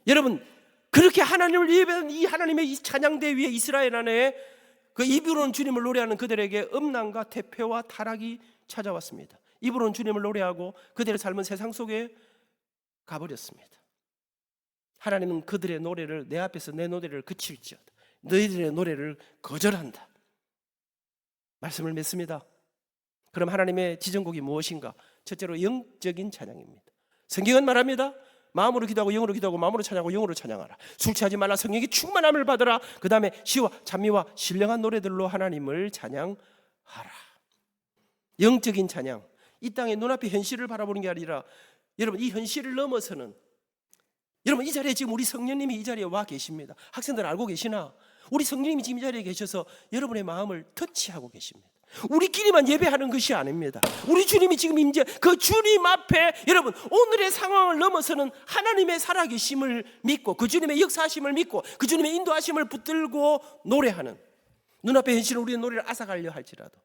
여러분 그렇게 하나님을 예배하는 이 하나님의 이 찬양대 위에 이스라엘 안에 그 입으로는 주님을 노래하는 그들에게 음란과 태폐와 타락이 찾아왔습니다. 입으로는 주님을 노래하고 그들의 삶은 세상 속에 가버렸습니다. 하나님은 그들의 노래를, 내 앞에서 내 노래를 그칠지어다, 너희들의 노래를 거절한다 말씀을 맺습니다. 그럼 하나님의 지정곡이 무엇인가? 첫째로 영적인 찬양입니다. 성경은 말합니다. 마음으로 기도하고 영으로 기도하고 마음으로 찬양하고 영으로 찬양하라. 술 취하지 말라. 성령의 충만함을 받으라. 그 다음에 시와 찬미와 신령한 노래들로 하나님을 찬양하라. 영적인 찬양. 이 땅의 눈앞의 현실을 바라보는 게 아니라 여러분 이 현실을 넘어서는, 여러분 이 자리에 지금 우리 성령님이 이 자리에 와 계십니다. 학생들 알고 계시나? 우리 성령님이 지금 이 자리에 계셔서 여러분의 마음을 터치하고 계십니다. 우리끼리만 예배하는 것이 아닙니다. 우리 주님이 지금 이제 그 주님 앞에 여러분 오늘의 상황을 넘어서는 하나님의 살아계심을 믿고 그 주님의 역사하심을 믿고 그 주님의 인도하심을 붙들고 노래하는, 눈앞의 현실을 우리의 노래를 앗아가려 할지라도.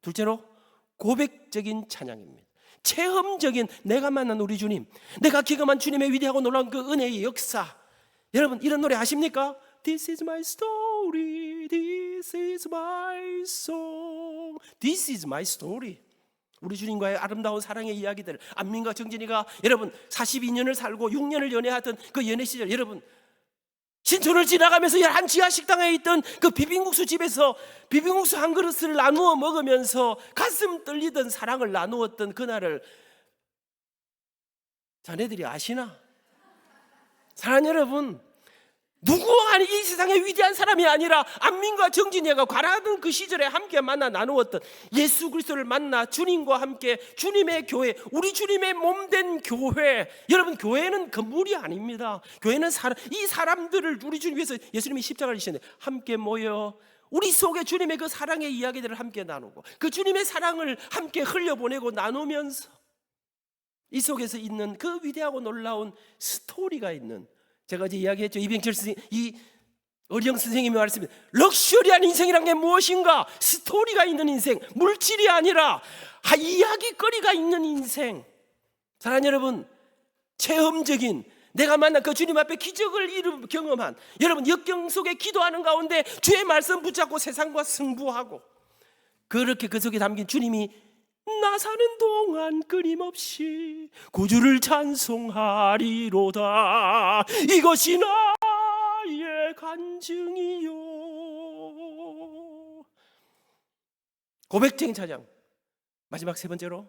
둘째로 고백적인 찬양입니다. 체험적인, 내가 만난 우리 주님, 내가 경험한 주님의 위대하고 놀라운 그 은혜의 역사. 여러분 이런 노래 아십니까? This is my story, this is my song, this is my story. 우리 주님과의 아름다운 사랑의 이야기들, 안민과 정진이가 여러분 42년을 살고 6년을 연애하던 그 연애 시절, 여러분 신촌을 지나가면서 한 지하 식당에 있던 그 비빔국수 집에서 비빔국수 한 그릇을 나누어 먹으면서 가슴 떨리던 사랑을 나누었던 그날을 자네들이 아시나? 사랑하는 여러분, 누구 아니 이 세상에 위대한 사람이 아니라 안민과 정진이가 과라하던 그 시절에 함께 만나 나누었던 예수 그리스도를 만나 주님과 함께 주님의 교회, 우리 주님의 몸된 교회. 여러분 교회는 건물이 아닙니다. 교회는 이 사람들을 우리 주님 위해서 예수님이 십자가를 지셨는데 함께 모여 우리 속에 주님의 그 사랑의 이야기들을 함께 나누고 그 주님의 사랑을 함께 흘려보내고 나누면서 이 속에서 있는 그 위대하고 놀라운 스토리가 있는, 제가 이제 이야기했죠. 이병철 선생님, 이 어령 선생님이 말했습니다. 럭셔리한 인생이란 게 무엇인가? 스토리가 있는 인생, 물질이 아니라 이야기거리가 있는 인생. 사랑하는 여러분, 체험적인 내가 만난 그 주님 앞에 기적을 경험한 여러분, 역경 속에 기도하는 가운데 주의 말씀 붙잡고 세상과 승부하고, 그렇게 그 속에 담긴 주님이 나 사는 동안 끊임없이 구주를 찬송하리로다. 이것이 나의 간증이요. 고백적인 찬양. 마지막 세 번째로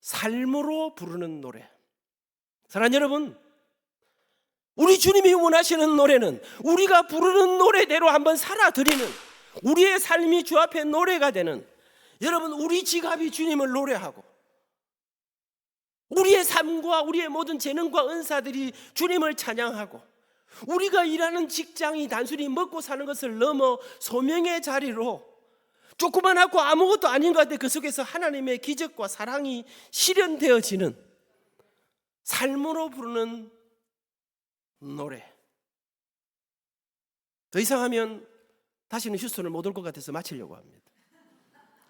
삶으로 부르는 노래. 사랑하는 여러분, 우리 주님이 원하시는 노래는 우리가 부르는 노래대로 한번 살아드리는, 우리의 삶이 주 앞에 노래가 되는, 여러분, 우리 지갑이 주님을 노래하고 우리의 삶과 우리의 모든 재능과 은사들이 주님을 찬양하고, 우리가 일하는 직장이 단순히 먹고 사는 것을 넘어 소명의 자리로 조그만하고 아무것도 아닌 것 같은데 그 속에서 하나님의 기적과 사랑이 실현되어지는 삶으로 부르는 노래. 더 이상 하면 다시는 휴스턴을 못 올 것 같아서 마치려고 합니다.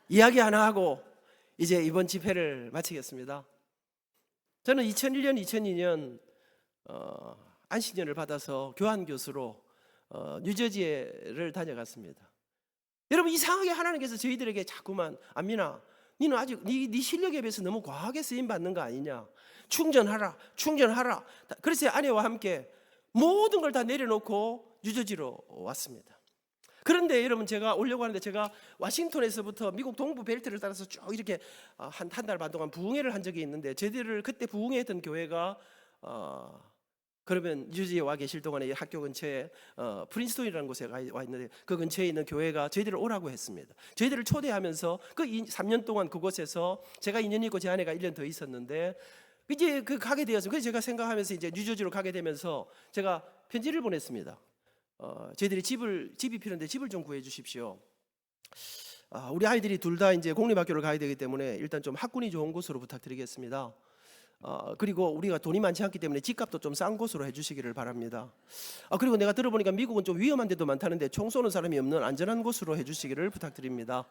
이야기 하나 하고 이제 이번 집회를 마치겠습니다. 저는 2001년, 2002년 안식년을 받아서 교환교수로 뉴저지를 다녀갔습니다. 여러분, 이상하게 하나님께서 저희들에게 자꾸만 안민아, 너는 아직 네 실력에 비해서 너무 과하게 쓰임받는 거 아니냐, 충전하라. 그래서 아내와 함께 모든 걸 다 내려놓고 뉴저지로 왔습니다. 그런데 여러분, 제가 오려고 하는데 제가 워싱턴에서부터 미국 동부 벨트를 따라서 쭉 이렇게 한 달 반 동안 부흥회를 한 적이 있는데, 저희들을 그때 부흥회했던 교회가 그러면 뉴저지에 와 계실 동안에 학교 근처에 프린스톤이라는 곳에 와 있는데, 그 근처에 있는 교회가 저희들을 오라고 했습니다. 저희들을 초대하면서 그 3년 동안 그곳에서 제가 2년 있고 제 아내가 1년 더 있었는데, 이제 그 가게 되었어요. 그래서 제가 생각하면서 이제 뉴저지로 가게 되면서 제가 편지를 보냈습니다. 저희들이 집이 필요한데 집을 좀 구해 주십시오. 우리 아이들이 둘 다 이제 공립학교를 가야 되기 때문에 일단 좀 학군이 좋은 곳으로 부탁드리겠습니다. 그리고 우리가 돈이 많지 않기 때문에 집값도 좀 싼 곳으로 해주시기를 바랍니다. 그리고 내가 들어보니까 미국은 좀 위험한 데도 많다는데 총 쏘는 사람이 없는 안전한 곳으로 해주시기를 부탁드립니다.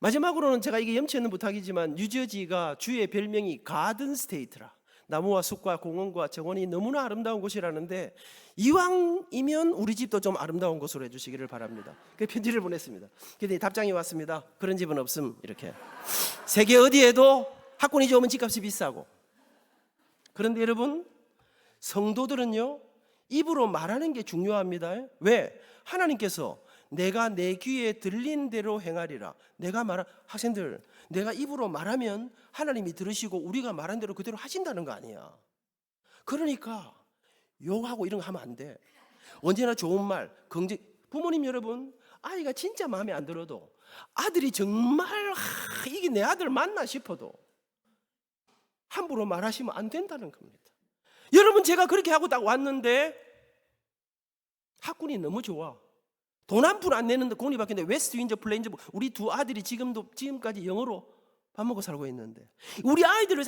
마지막으로는 제가 이게 염치 없는 부탁이지만, 뉴저지가 주의 별명이 가든 스테이트라, 나무와 숲과 공원과 정원이 너무나 아름다운 곳이라는데, 이왕이면 우리 집도 좀 아름다운 곳으로 해주시기를 바랍니다. 그 편지를 보냈습니다. 근데 답장이 왔습니다. 그런 집은 없음. 이렇게 세계 어디에도 학군이 좋으면 집값이 비싸고. 그런데 여러분, 성도들은요, 입으로 말하는 게 중요합니다. 왜? 하나님께서 내가 내 귀에 들린 대로 행하리라. 학생들, 내가 입으로 말하면 하나님이 들으시고 우리가 말한 대로 그대로 하신다는 거 아니야. 그러니까 욕하고 이런 거 하면 안 돼. 언제나 좋은 말, 부모님 여러분, 아이가 진짜 마음에 안 들어도, 아들이 정말 이게 내 아들 맞나 싶어도 함부로 말하시면 안 된다는 겁니다. 여러분, 제가 그렇게 하고 딱 왔는데 학군이 너무 좋아. 돈 한 푼 안 내는데 공립학교인데 웨스트 윈저 플레인즈, 우리 두 아들이 지금까지 영어로 밥 먹고 살고 있는데, 우리 아이들을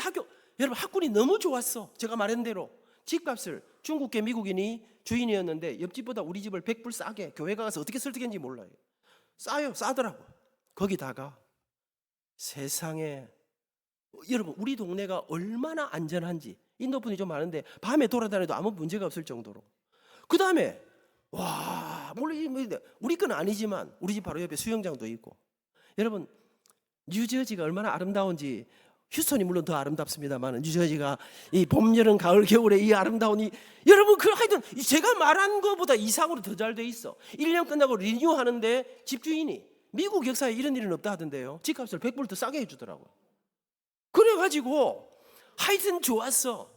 여러분, 학군이 너무 좋았어. 제가 말한 대로 집값을, 중국계 미국인이 주인이었는데 옆집보다 우리 집을 100불 싸게, 교회가 가서 어떻게 설득했는지 몰라요. 싸더라고. 거기다가 세상에, 여러분, 우리 동네가 얼마나 안전한지, 인도분이 좀 많은데 밤에 돌아다녀도 아무 문제가 없을 정도로. 그 다음에 물론 우리 건 아니지만 우리 집 바로 옆에 수영장도 있고. 여러분, 뉴저지가 얼마나 아름다운지, 휴스턴이 물론 더 아름답습니다만 뉴저지가 이 봄, 여름, 가을, 겨울에 이 아름다운 여러분, 하여튼 제가 말한 것보다 이상으로 더 잘 돼 있어. 1년 끝나고 리뉴하는데 집주인이 미국 역사에 이런 일은 없다 하던데요, 집값을 100불 더 싸게 해주더라고요. 그래가지고 하여튼 좋았어.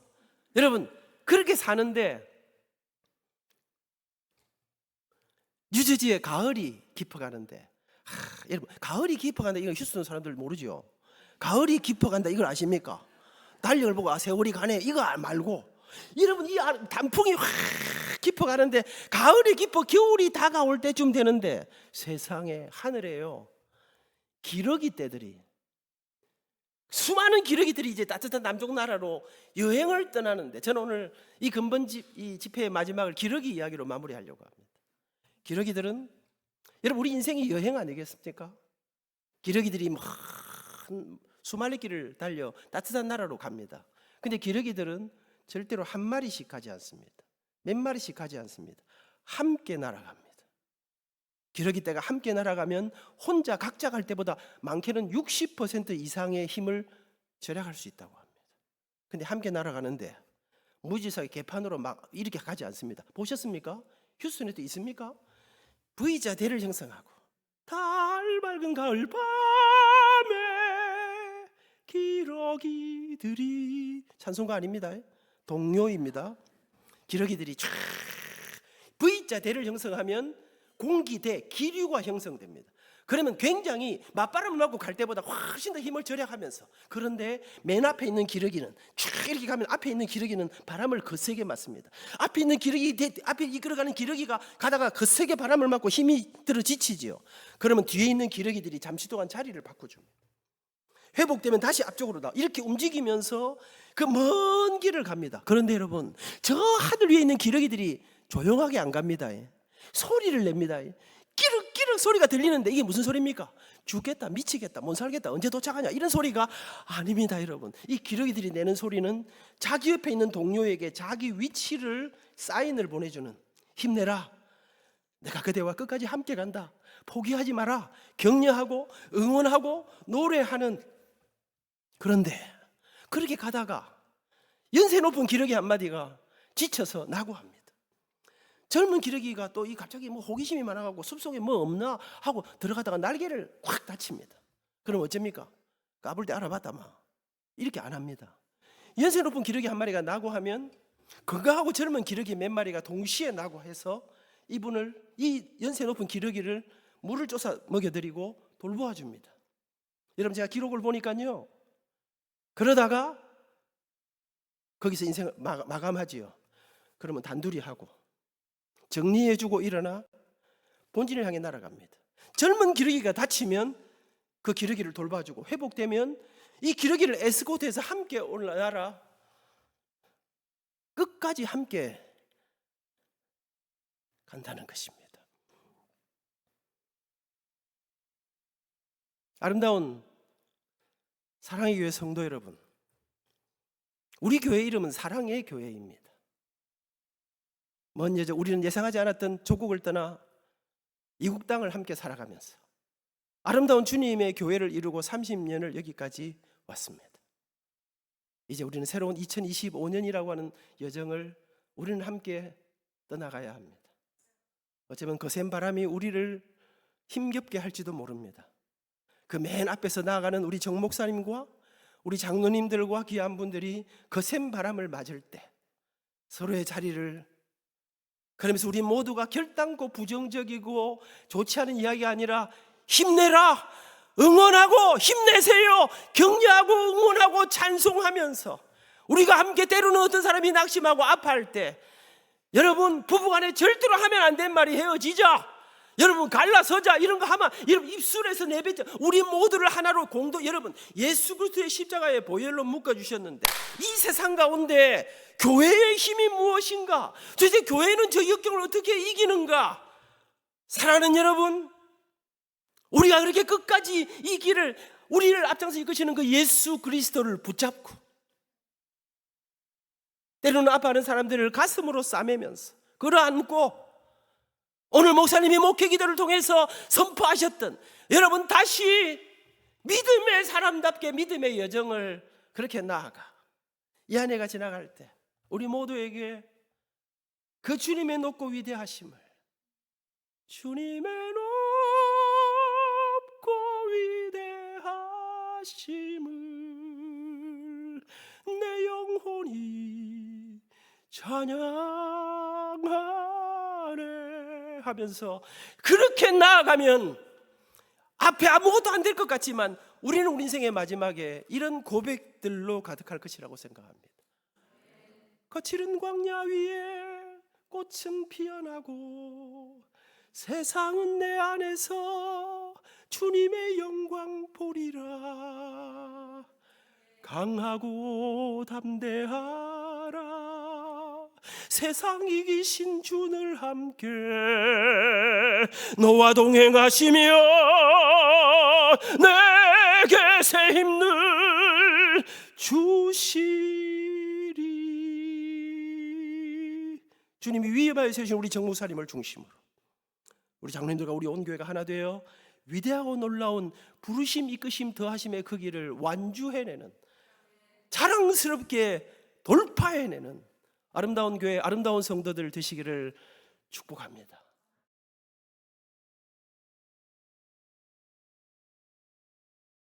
여러분, 그렇게 사는데 뉴저지에 가을이 깊어가는데, 여러분, 가을이 깊어간다, 이거 휴스턴 사람들 모르죠. 가을이 깊어간다, 이걸 아십니까? 달력을 보고 세월이 가네, 이거 말고, 여러분, 이 단풍이 확 깊어가는데 가을이 깊어 겨울이 다가올 때쯤 되는데 세상에 하늘에요 기러기 떼들이 수많은 기러기들이 이제 따뜻한 남쪽 나라로 여행을 떠나는데 저는 오늘 이 근본 이 집회의 마지막을 기러기 이야기로 마무리하려고 합니다. 기러기들은 여러분 우리 인생이 여행 아니겠습니까? 기러기들이 수많은 길을 달려 따뜻한 나라로 갑니다. 근데 기러기들은 절대로 한 마리씩 가지 않습니다. 몇 마리씩 가지 않습니다. 함께 날아갑니다. 기러기 떼가 함께 날아가면 혼자 각자 갈 때보다 많게는 60% 이상의 힘을 절약할 수 있다고 합니다. 근데 함께 날아가는데 무지성의 개판으로 막 이렇게 가지 않습니다. 보셨습니까? 휴스턴에도 있습니까? V자 대를 형성하고 달 밝은 가을 밤에 기러기들이 찬송가 아닙니다. 동요입니다. 기러기들이 쫙 V자 대를 형성하면 공기대 기류가 형성됩니다. 그러면 굉장히 맞바람을 맞고 갈 때보다 훨씬 더 힘을 절약하면서 그런데 맨 앞에 있는 기러기는 쫙 이렇게 가면 앞에 있는 기러기는 바람을 거세게 맞습니다. 앞에 있는 기러기 앞에 이끌어가는 기러기가 가다가 거세게 바람을 맞고 힘이 들어 지치지요. 그러면 뒤에 있는 기러기들이 잠시 동안 자리를 바꿔줍니다. 회복되면 다시 앞쪽으로 나와 이렇게 움직이면서 그 먼 길을 갑니다. 그런데 여러분 저 하늘 위에 있는 기러기들이 조용하게 안 갑니다. 소리를 냅니다. 끼륵끼륵 소리가 들리는데 이게 무슨 소리입니까? 죽겠다, 미치겠다, 못 살겠다, 언제 도착하냐 이런 소리가 아닙니다. 여러분 이 기러기들이 내는 소리는 자기 옆에 있는 동료에게 자기 위치를 사인을 보내주는 힘내라, 내가 그대와 끝까지 함께 간다, 포기하지 마라, 격려하고 응원하고 노래하는. 그런데 그렇게 가다가 연세 높은 기러기 한 마디가 지쳐서 낙오합니다. 젊은 기러기가 또 이 갑자기 뭐 호기심이 많아가고 숲속에 뭐 없나 하고 들어가다가 날개를 확 다칩니다. 그럼 어쩝니까? 까불 때 알아봤다 막 이렇게 안 합니다. 연세 높은 기러기 한 마리가 낙오하면 건강하고 젊은 기러기 몇 마리가 동시에 낙오해서 이분을 이 연세 높은 기러기를 물을 쪼사 먹여드리고 돌보아 줍니다. 여러분 제가 기록을 보니까요. 그러다가 거기서 인생을 마감하지요. 그러면 단둘이 하고 정리해주고 일어나 본진을 향해 날아갑니다. 젊은 기러기가 다치면 그 기러기를 돌봐주고 회복되면 이 기러기를 에스코트해서 함께 올라라 끝까지 함께 간다는 것입니다. 아름다운 사랑의 교회 성도 여러분, 우리 교회 이름은 사랑의 교회입니다. 먼 예전 우리는 예상하지 않았던 조국을 떠나 이국 땅을 함께 살아가면서 아름다운 주님의 교회를 이루고 30년을 여기까지 왔습니다. 이제 우리는 새로운 2025년이라고 하는 여정을 우리는 함께 떠나가야 합니다. 어쩌면 거센 바람이 우리를 힘겹게 할지도 모릅니다. 그 맨 앞에서 나아가는 우리 정 목사님과 우리 장로님들과 귀한 분들이 거센 바람을 맞을 때 서로의 자리를, 그러면서 우리 모두가 결단코 부정적이고 좋지 않은 이야기가 아니라 힘내라, 응원하고 힘내세요, 격려하고 응원하고 찬송하면서 우리가 함께, 때로는 어떤 사람이 낙심하고 아파할 때 여러분 부부간에 절대로 하면 안 된 말이 헤어지자, 여러분 갈라서자 이런 거 하면 여러분 입술에서 내뱉자. 우리 모두를 하나로 여러분 예수 그리스도의 십자가에 보혈로 묶어주셨는데 이 세상 가운데 교회의 힘이 무엇인가? 도대체 교회는 저 역경을 어떻게 이기는가? 사랑하는 여러분, 우리가 그렇게 끝까지 이 길을 우리를 앞장서 이끄시는 그 예수 그리스도를 붙잡고 때로는 아파하는 사람들을 가슴으로 싸매면서 끌어안고 오늘 목사님이 목회 기도를 통해서 선포하셨던 여러분 다시 믿음의 사람답게 믿음의 여정을 그렇게 나아가 이 한 해가 지나갈 때 우리 모두에게 그 주님의 높고 위대하심을, 주님의 높고 위대하심을 내 영혼이 찬양하네 하면서 그렇게 나아가면 앞에 아무것도 안 될 것 같지만 우리는 우리 인생의 마지막에 이런 고백들로 가득할 것이라고 생각합니다. 거칠은 광야 위에 꽃은 피어나고 세상은 내 안에서 주님의 영광 보리라. 강하고 담대하라. 세상 이기신 주를 함께 너와 동행하시며 내게 새 힘을 주시리. 주님이 위에바에 세우신 우리 정무사님을 중심으로 우리 장로님들과 우리 온 교회가 하나 되어 위대하고 놀라운 부르심 이끄심 더하심의 그 길을 완주해내는, 자랑스럽게 돌파해내는 아름다운 교회, 아름다운 성도들 되시기를 축복합니다.